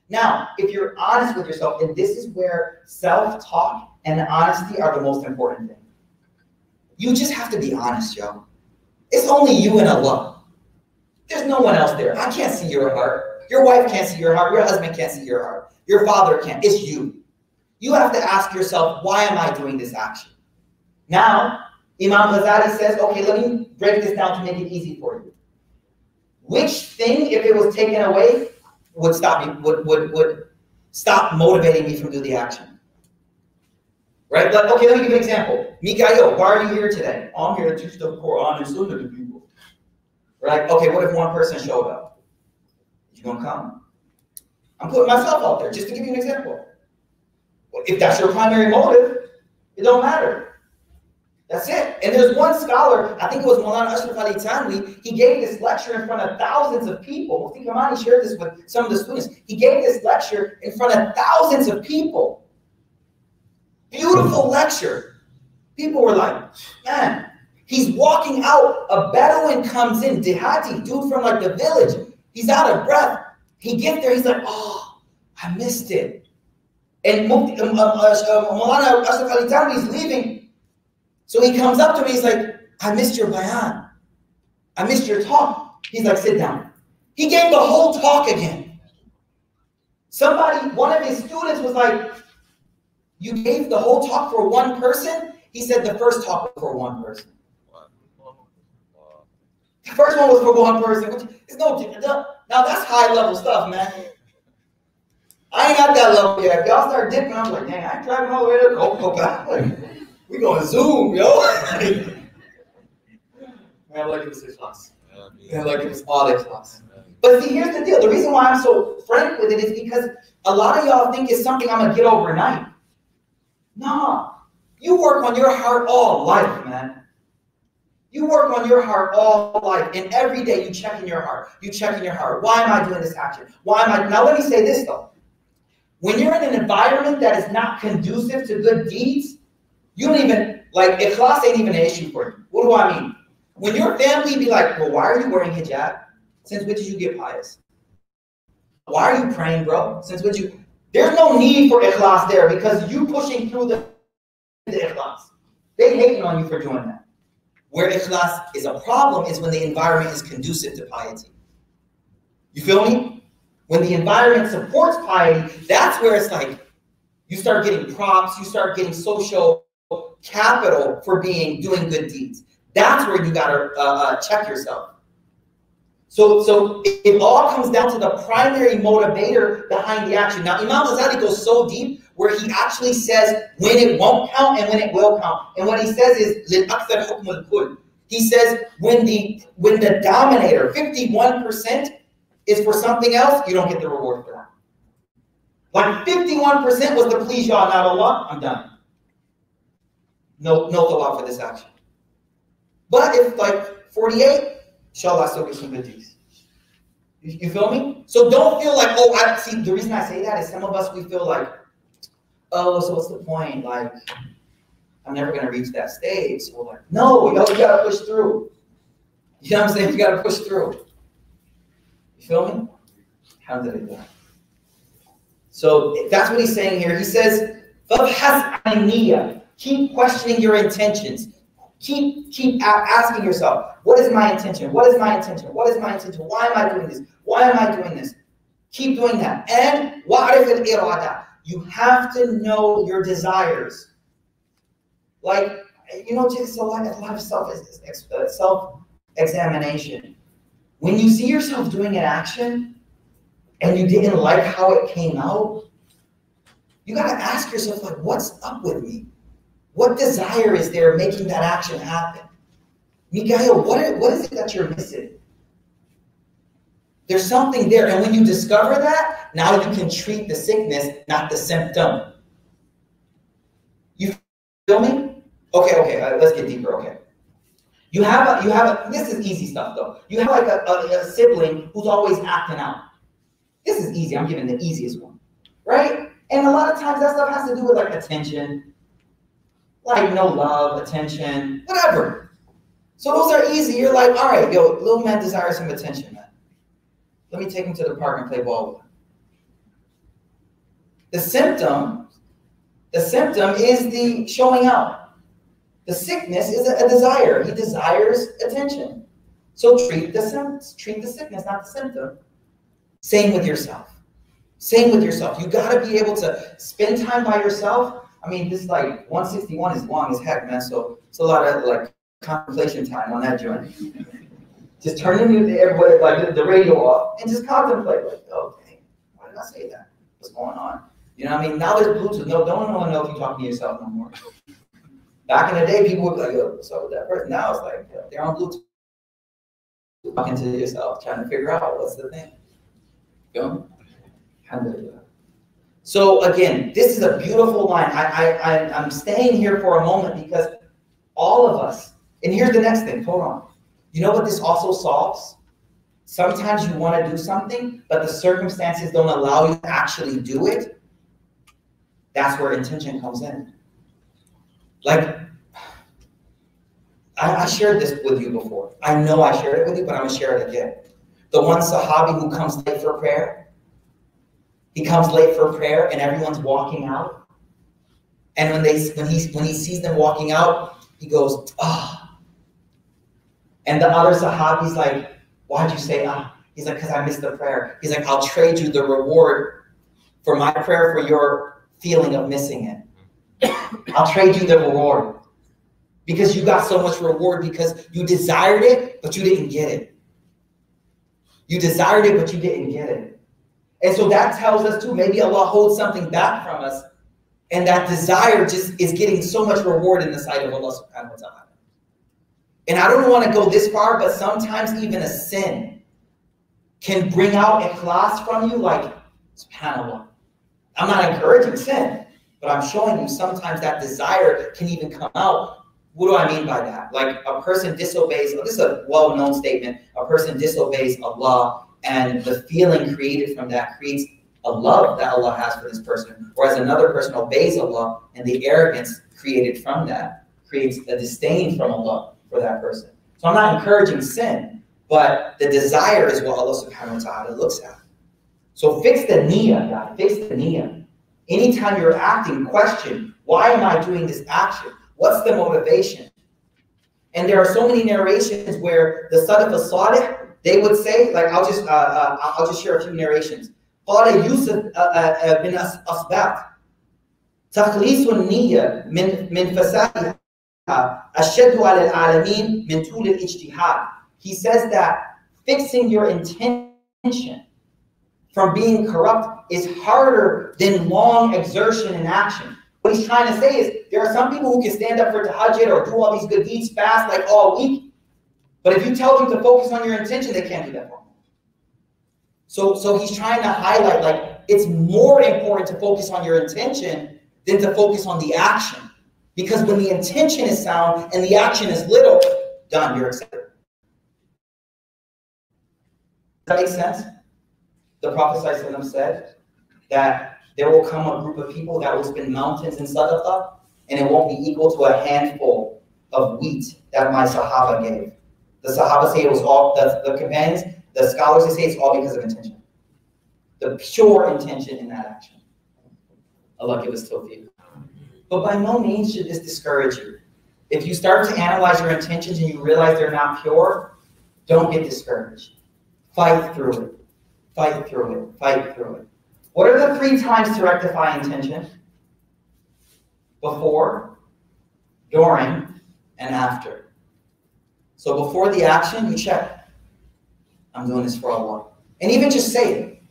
Now, if you're honest with yourself, and this is where self-talk and honesty are the most important thing. You just have to be honest, yo. It's only you and Allah. There's no one else there. I can't see your heart. Your wife can't see your heart. Your husband can't see your heart. Your father can't. It's you. You have to ask yourself, why am I doing this action? Now, Imam Ghazali says, okay, let me break this down to make it easy for you. Which thing, if it was taken away, would stop me, would stop motivating me from doing the action? Right? But okay, let me give you an example. Mikael, why are you here today? Oh, I'm here to teach the Quran and Sunnah to people. Right? Okay, what if one person showed up? You gonna come? I'm putting myself out there just to give you an example. If that's your primary motive, it don't matter. That's it. And there's one scholar, I think it was Maulana Ashraf Ali Tanwi, he gave this lecture in front of thousands of people. Mufti Kamani shared this with some of the students. He gave this lecture in front of thousands of people. Beautiful lecture. People were like, man, he's walking out, a Bedouin comes in, Dihati, dude from like the village. He's out of breath. He gets there, he's like, oh, I missed it. And Maulana Ashraf Ali Tanwi is leaving. So he comes up to me, he's like, I missed your bayan. I missed your talk. He's like, sit down. He gave the whole talk again. One of his students was like, you gave the whole talk for one person? He said the first talk was for one person. The first one was for one person. It's no different. Now that's high level stuff, man. I ain't got that level yet. If y'all start dipping, I'm like, dang, I ain't driving all the way to Coco back. We gonna Zoom, yo. Man, like it was his class. Man, like it was all his class. But see, here's the deal. The reason why I'm so frank with it is because a lot of y'all think it's something I'm gonna get overnight. Nah. You work on your heart all life, man. You work on your heart all life. And every day you check in your heart. You check in your heart. Why am I doing this action? Why am I? Now let me say this though. When you're in an environment that is not conducive to good deeds, you don't even, like, ikhlas ain't even an issue for you. What do I mean? When your family be like, well, why are you wearing hijab? Since when did you get pious? Why are you praying, bro? Since when did you? There's no need for ikhlas there because you pushing through the ikhlas. They hating on you for doing that. Where ikhlas is a problem is when the environment is conducive to piety. You feel me? When the environment supports piety, that's where it's like you start getting props, you start getting social capital for doing good deeds. That's where you gotta check yourself. So it all comes down to the primary motivator behind the action. Now, Imam Ghazali goes so deep where he actually says when it won't count and when it will count. And what he says is لِلْأَكْثَرْ حُكْمُ الْكُلِّ. He says when the dominator, 51%, is for something else, you don't get the reward for that. Like 51% was to please y'all, not Allah, I'm done. No thought for this action. But if like 48, inshallah, I still get some good deeds. You feel me? So don't feel like, oh, I see. The reason I say that is some of us, we feel like, oh, so what's the point? Like, I'm never going to reach that stage. So we're like, no, you got to push through. You know what I'm saying? You got to push through. You feel me? Alhamdulillah. So that's what he's saying here. He says, keep questioning your intentions. Keep asking yourself, what is my intention? What is my intention? What is my intention? Why am I doing this? Why am I doing this? Keep doing that. And you have to know your desires. Like, just a lot of self-examination. When you see yourself doing an action and you didn't like how it came out, you got to ask yourself, like, what's up with me? What desire is there making that action happen? Mikael, what is it that you're missing? There's something there. And when you discover that, now you can treat the sickness, not the symptom. You feel me? Okay, let's get deeper, okay. You have this is easy stuff though. You have like a sibling who's always acting out. This is easy, I'm giving the easiest one, right? And a lot of times that stuff has to do with like attention, like no love, attention, whatever. So those are easy. You're like, all right, yo, little man desires some attention, man. Let me take him to the park and play ball with him. The symptom is the showing out. The sickness is a desire. He desires attention. So treat the sickness, not the symptom. Same with yourself. Same with yourself. You got to be able to spend time by yourself. I mean, this like 161 is long as heck, man. So it's a lot of like contemplation time on that joint. Just turn everybody like the radio off and just contemplate. Like, oh, dang, why did I say that? What's going on? You know what I mean? Now there's Bluetooth. No, don't want to know if you're talking to yourself no more. Back in the day, people would be like, yo, what's up with that person? Now it's like, they're on Bluetooth. Talking to yourself, trying to figure out what's the thing. Go. Alhamdulillah. So again, this is a beautiful line. I'm staying here for a moment because all of us, and here's the next thing, hold on. You know what this also solves? Sometimes you want to do something, but the circumstances don't allow you to actually do it. That's where intention comes in. Like, I shared this with you before. I know I shared it with you, but I'm going to share it again. The one Sahabi who comes late for prayer, he comes late for prayer and everyone's walking out. And when he sees them walking out, he goes, ah. And the other Sahabi's like, why'd you say ah? He's like, because I missed the prayer. He's like, I'll trade you the reward for my prayer for your feeling of missing it. I'll trade you the reward. Because you got so much reward because you desired it, but you didn't get it. You desired it, but you didn't get it. And so that tells us too, maybe Allah holds something back from us, and that desire just is getting so much reward in the sight of Allah subhanahu wa ta'ala. And I don't want to go this far, but sometimes even a sin can bring out ikhlas from you, like, subhanAllah. I'm not encouraging sin, but I'm showing you sometimes that desire can even come out. What do I mean by that? Like a person disobeys, this is a well-known statement, a person disobeys Allah, and the feeling created from that creates a love that Allah has for this person, whereas another person obeys Allah, and the arrogance created from that creates a disdain from Allah for that person. So I'm not encouraging sin, but the desire is what Allah subhanahu wa ta'ala looks at. So fix the niyyah, God, fix the niyyah. Anytime you're acting, question, why am I doing this action? What's the motivation? And there are so many narrations where the Salaf al-Salih, they would say, like I'll just share a few narrations. قال يوسف بن أصبات تخليص النية من فسادها أشد على العالمين من طول الاجتهاد. He says that fixing your intention from being corrupt is harder than long exertion and action. What he's trying to say is there are some people who can stand up for tahajjud or do all these good deeds fast like all week. But if you tell them to focus on your intention, they can't do that for you. So he's trying to highlight, like, it's more important to focus on your intention than to focus on the action. Because when the intention is sound and the action is little, done, you're accepted. Does that make sense? The Prophet ﷺ said that there will come a group of people that will spend mountains in sadaqah, and it won't be equal to a handful of wheat that my Sahaba gave. The Sahaba say it was all, the companions, the scholars, they say it's all because of intention. The pure intention in that action. Allah give us tawfiq. But by no means should this discourage you. If you start to analyze your intentions and you realize they're not pure, don't get discouraged. Fight through it. Fight through it. Fight through it. What are the 3 times to rectify intention? Before, during, and after. So before the action, you check. I'm doing this for Allah. And even just say it.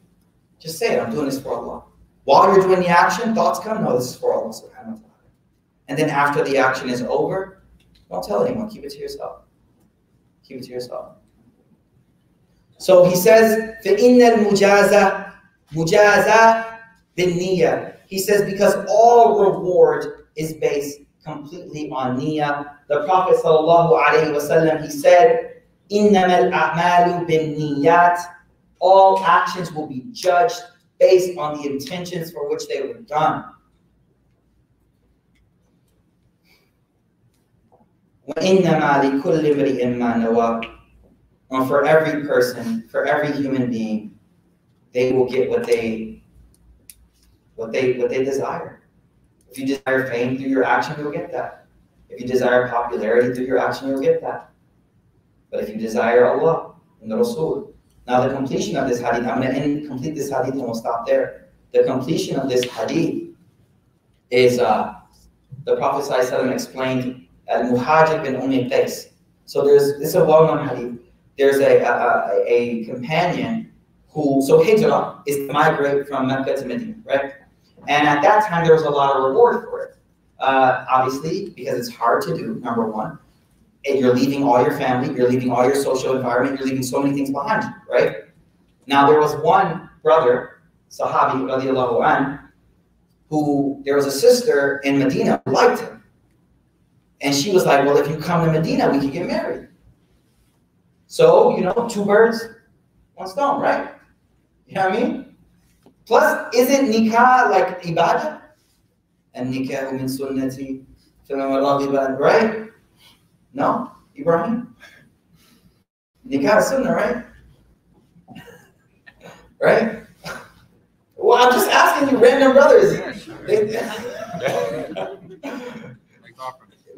Just say it. I'm doing this for Allah. While you're doing the action, thoughts come. No, this is for Allah subhanahu wa ta'ala. And then after the action is over, don't tell anyone. Keep it to yourself. Keep it to yourself. So he says, فَإِنَّ الْمُجَازَةَ مُجَازَةَ بِالنِّيَّةِ. He says, because all reward is based completely on niyyah. The Prophet ﷺ, he said, إِنَّمَا الْأَعْمَالُ بِالنِّيَّاتِ. All actions will be judged based on the intentions for which they were done. وَإِنَّمَا لِكُلِّ امْرِئٍ مَّا نَوَى. And for every person, for every human being, they will get what they desire. If you desire fame through your action, you'll get that. If you desire popularity through your action, you'll get that. But if you desire Allah and the Rasul. Now the completion of this hadith, I'm going to complete this hadith and we'll stop there. The completion of this hadith is the Prophet ﷺ explained al-Muhajir bin Qais. So this is a well-known hadith. There's a companion who, so hijrah is to migrate from Mecca to Medina, right? And at that time, there was a lot of reward for it. Obviously, because it's hard to do, number one. And you're leaving all your family, you're leaving all your social environment, you're leaving so many things behind you, right? Now, there was one brother, Sahabi, radiallahu anh, who, there was a sister in Medina who liked him. And she was like, well, if you come to Medina, we can get married. So, 2 birds, 1 stone, right? You know what I mean? Plus, isn't nikah like ibadah? And nikah min sunnati, right? No, Ibrahim? Nikah is sunnah, right? Right? Well, I'm just asking you, random brothers.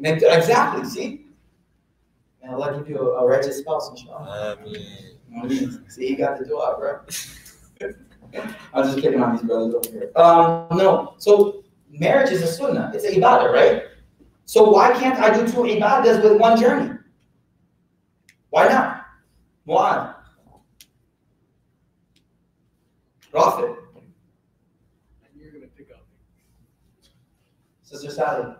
Exactly, see? And Allah give you a righteous spouse, inshallah. See, you got the dua, bro. I'm just kidding on these brothers over here. No, so marriage is a sunnah. It's an ibadah, right? So why can't I do 2 ibadahs with 1 journey? Why not? Mu'adh. Rafi. You're going to pick up. Sister Sally.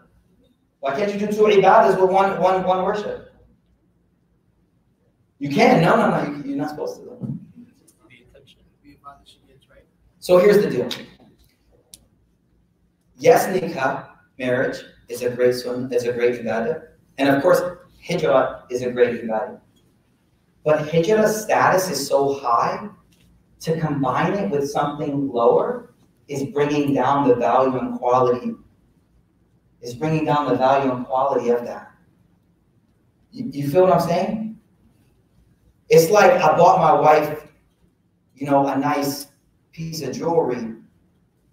Why can't you do 2 ibadahs with one worship? You can. No. You're not supposed to. The intention, the ibadah she gets, right? So here's the deal. Yes, nikah, marriage, is a great sunnah, is a great ibadah. And of course, hijrah is a great ibadah. But hijrah's status is so high to combine it with something lower is bringing down the value and quality. Is bringing down the value and quality of that. You feel what I'm saying? It's like I bought my wife, you know, a nice piece of jewelry,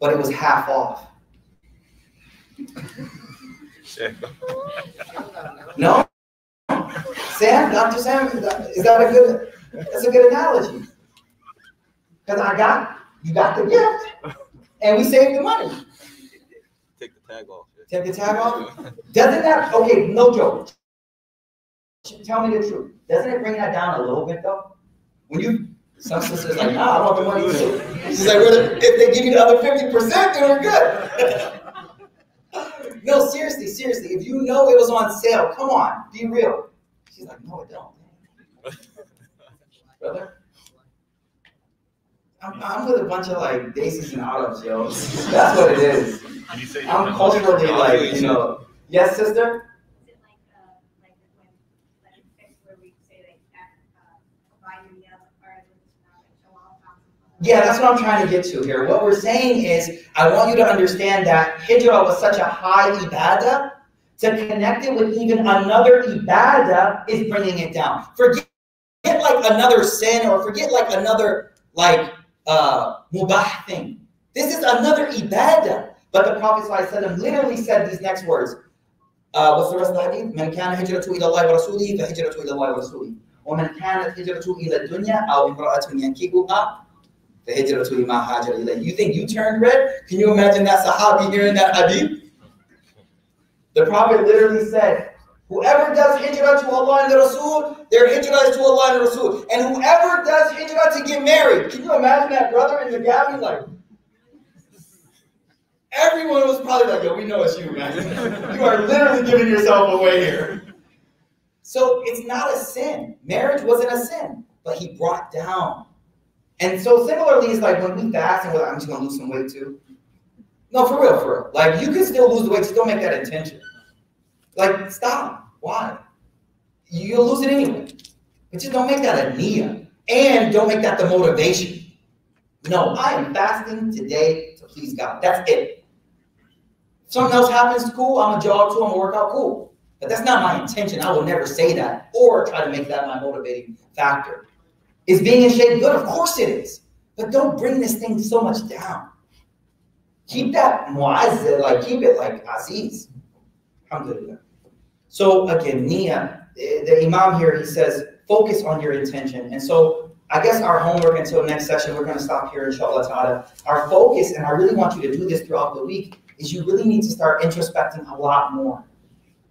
but it was half off. No? Sam, Dr. Sam, is that a good, that's a good analogy. Because you got the gift, and we saved the money. Take the tag off. Take the tag off? Doesn't that, okay, no joke. Tell me the truth. Doesn't it bring that down a little bit though? When you, some sisters like, nah, I want the money too. She's like, well, if they give you the other 50%, then we're good. No, seriously, if you know it was on sale, come on, be real. She's like, no, it don't. Brother? I'm with a bunch of like Daisies and Autos, yo. That's what it is. I'm culturally like, you know. Yes, sister? Is it like when where we say like combine the or show off? Yeah, that's what I'm trying to get to here. What we're saying is, I want you to understand that hijrah was such a high ibadah, to connect it with even another ibadah is bringing it down. Forget like another sin, or forget like another like mubah thing. This is another ibadah. But the Prophet ﷺ literally said these next words. What's the rest of the hadith? من كان هجرته إلى الله ورسوله فهجرته إلى الله ورسوله ومن كانت هجرته إلى الدنيا أو امرأة ينكحها فهجرته لما هاجر إليه. You think you turned red? Can you imagine that Sahabi hearing that hadith? The Prophet literally said, whoever does hijrah to Allah and the Rasul, their hijrah is to Allah and the Rasul. And whoever does hijrah to get married, can you imagine that brother in the gathering like, everyone was probably like, yo, we know it's you, man. You are literally giving yourself away here. So it's not a sin. Marriage wasn't a sin, but he brought down. And so similarly, it's like when we fast and we're like, I'm just going to lose some weight too. No, for real. Like, you can still lose the weight, still make that intention. Like, stop. Why? You'll lose it anyway. But just don't make that a niyyah. And don't make that the motivation. No, I am fasting today to please God. That's it. If something else happens, cool. I'm a jog too. I'm a workout, cool. But that's not my intention. I will never say that or try to make that my motivating factor. Is being in shape good? Of course it is. But don't bring this thing so much down. Keep that muazzah, like keep it like aziz. Alhamdulillah. So again, niyyah, the Imam here, he says, focus on your intention. And so I guess our homework until next session, we're going to stop here, inshallah ta'ala. Our focus, and I really want you to do this throughout the week, is you really need to start introspecting a lot more.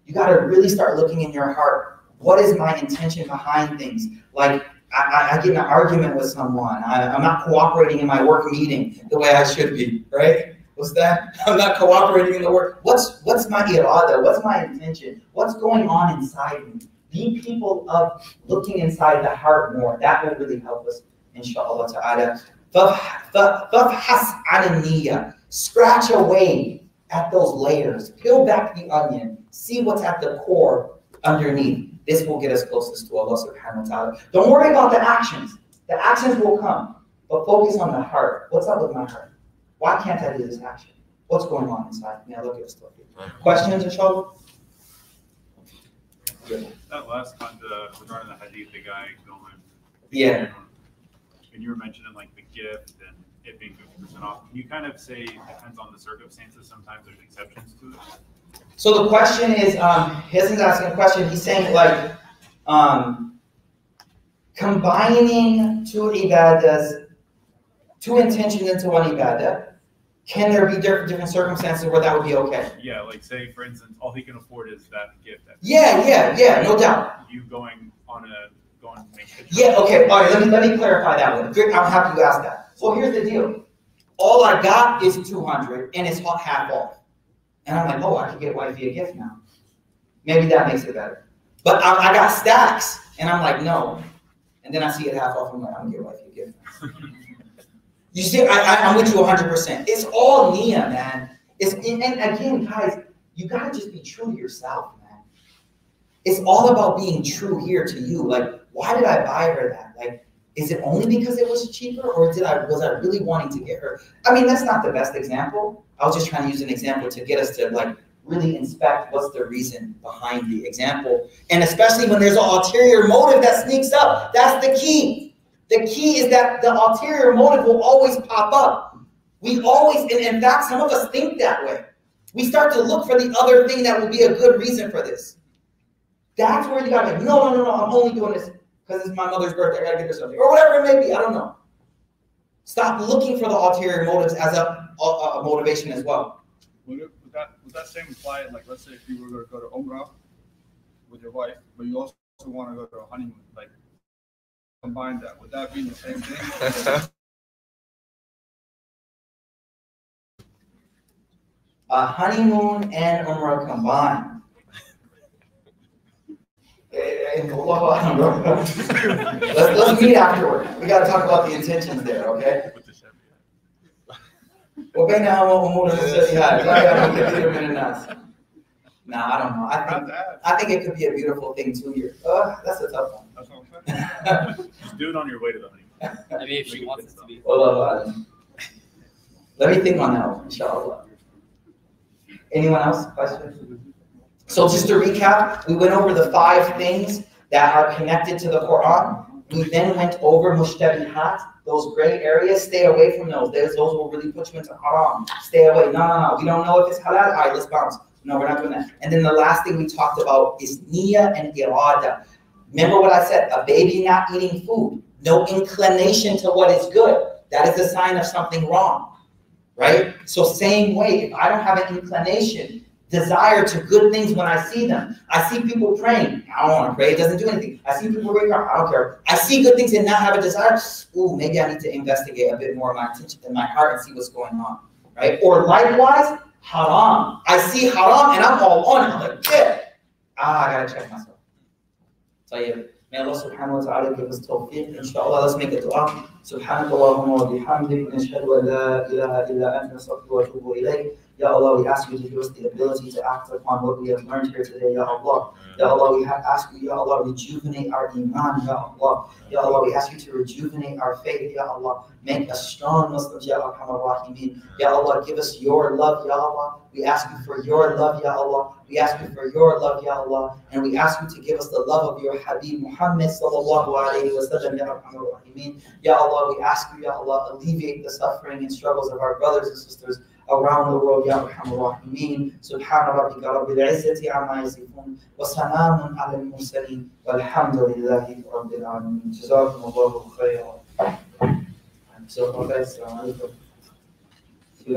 You got to really start looking in your heart. What is my intention behind things? Like, I get in an argument with someone. I'm not cooperating in my work meeting the way I should be, right? What's that? I'm not cooperating in the work. What's my irada? What's my intention? What's going on inside me? Be people of looking inside the heart more. That will really help us, inshallah ta'ala. Scratch away at those layers. Peel back the onion. See what's at the core underneath. This will get us closest to Allah subhanahu wa ta'ala. Don't worry about the actions. The actions will come. But focus on the heart. What's up with my heart? Why can't I do this action? What's going on inside me? I look at this. Questions, inshallah? That last one, regarding the hadith, the guy going. Yeah. And you were mentioning like the gift and it being 50% off. Can you kind of say it depends on the circumstances? Sometimes there's exceptions to it. So the question is, Hassan's asking a question. He's saying like, combining two ibadahs, two intentions into one ibadah, can there be different circumstances where that would be okay? Yeah, like say for instance, all he can afford is that gift. Yeah, no doubt. You going to make it. Yeah, okay, all right, let me clarify that one. Good, I'm happy you asked that. So here's the deal. All I got is 200 and it's half off. And I'm like, oh, I could get wifey a gift now. Maybe that makes it better. But I got stacks and I'm like, no. And then I see it half off. I'm like, I'm gonna get wifey a gift now. You see, I'm with you 100%. It's all niyyah, man. And again, guys, you gotta just be true to yourself, man. It's all about being true here to you. Like, why did I buy her that? Like, Is it only because it was cheaper, or was I really wanting to get her? I mean, that's not the best example. I was just trying to use an example to get us to like really inspect what's the reason behind the example. And especially when there's an ulterior motive that sneaks up. That's the key. The key is that the ulterior motive will always pop up. We always, and in fact, some of us think that way. We start to look for the other thing that will be a good reason for this. That's where you gotta be, no, I'm only doing this because it's my mother's birthday, I gotta get her something. Or whatever it may be, I don't know. Stop looking for the ulterior motives as a motivation as well. Would that same apply, like let's say if you were going to go to Umrah with your wife, but you also want to go to a honeymoon, like combine that, would that be the same thing? A honeymoon and Umrah combined. Let's meet afterward. We got to talk about the intentions there, okay? Nah, I don't know. I think it could be a beautiful thing too. That's a tough one. That's what I'm saying. Just do it on your way to the honeymoon. I mean, if she wants it to be. Let me think on that one, inshallah. Anyone else? Questions? So just to recap, we went over the 5 things that are connected to the Quran. We then went over mushtabihat, those gray areas. Stay away from those. Those will really put you into haram. Stay away. No. We don't know if it's halal. All right, let's bounce. No, we're not doing that. And then the last thing we talked about is niyyah and irada. Remember what I said, a baby not eating food, no inclination to what is good. That is a sign of something wrong, right? So same way, if I don't have an inclination, desire to good things when I see them. I see people praying. I don't want to pray. It doesn't do anything. I see people reading. I don't care. I see good things and not have a desire. Ooh, maybe I need to investigate a bit more of my attention in my heart and see what's going on, right? Or likewise, haram. I see haram and I'm all on it. I'm like, yeah. I gotta check myself. So yeah, may Allah subhanahu wa ta'ala give us tawfiq. Inshallah, let's make a dua. Subhanaka Allahumma wa bihamdik. Nashhadu an la ilaha illa anta nastaghfiruka wa atubu ilayk. Ya Allah, we ask you to give us the ability to act upon what we have learned here today, Ya Allah. Ya Allah, we ask you, Ya Allah, rejuvenate our iman, Ya Allah. Ya Allah, we ask you to rejuvenate our faith, Ya Allah. Make us strong Muslims, Ya Arhamar Rahimin. Ya Allah, give us your love, Ya Allah. We ask you for your love, Ya Allah. We ask you for your love, Ya Allah. And we ask you to give us the love of your Habib Muhammad sallallahu alayhi wa sallam, Ya Arhamar Rahimin. Ya Allah, we ask you, Ya Allah, alleviate the suffering and struggles of our brothers and sisters around the world, Ya Arhamar Rahimin. Subhana rabbika rabbil izzati amma yasifun wa salamun ala al-mursalin walhamdulillahi rabbil alamin. Jazakumullahu khairan. So, guys, you guys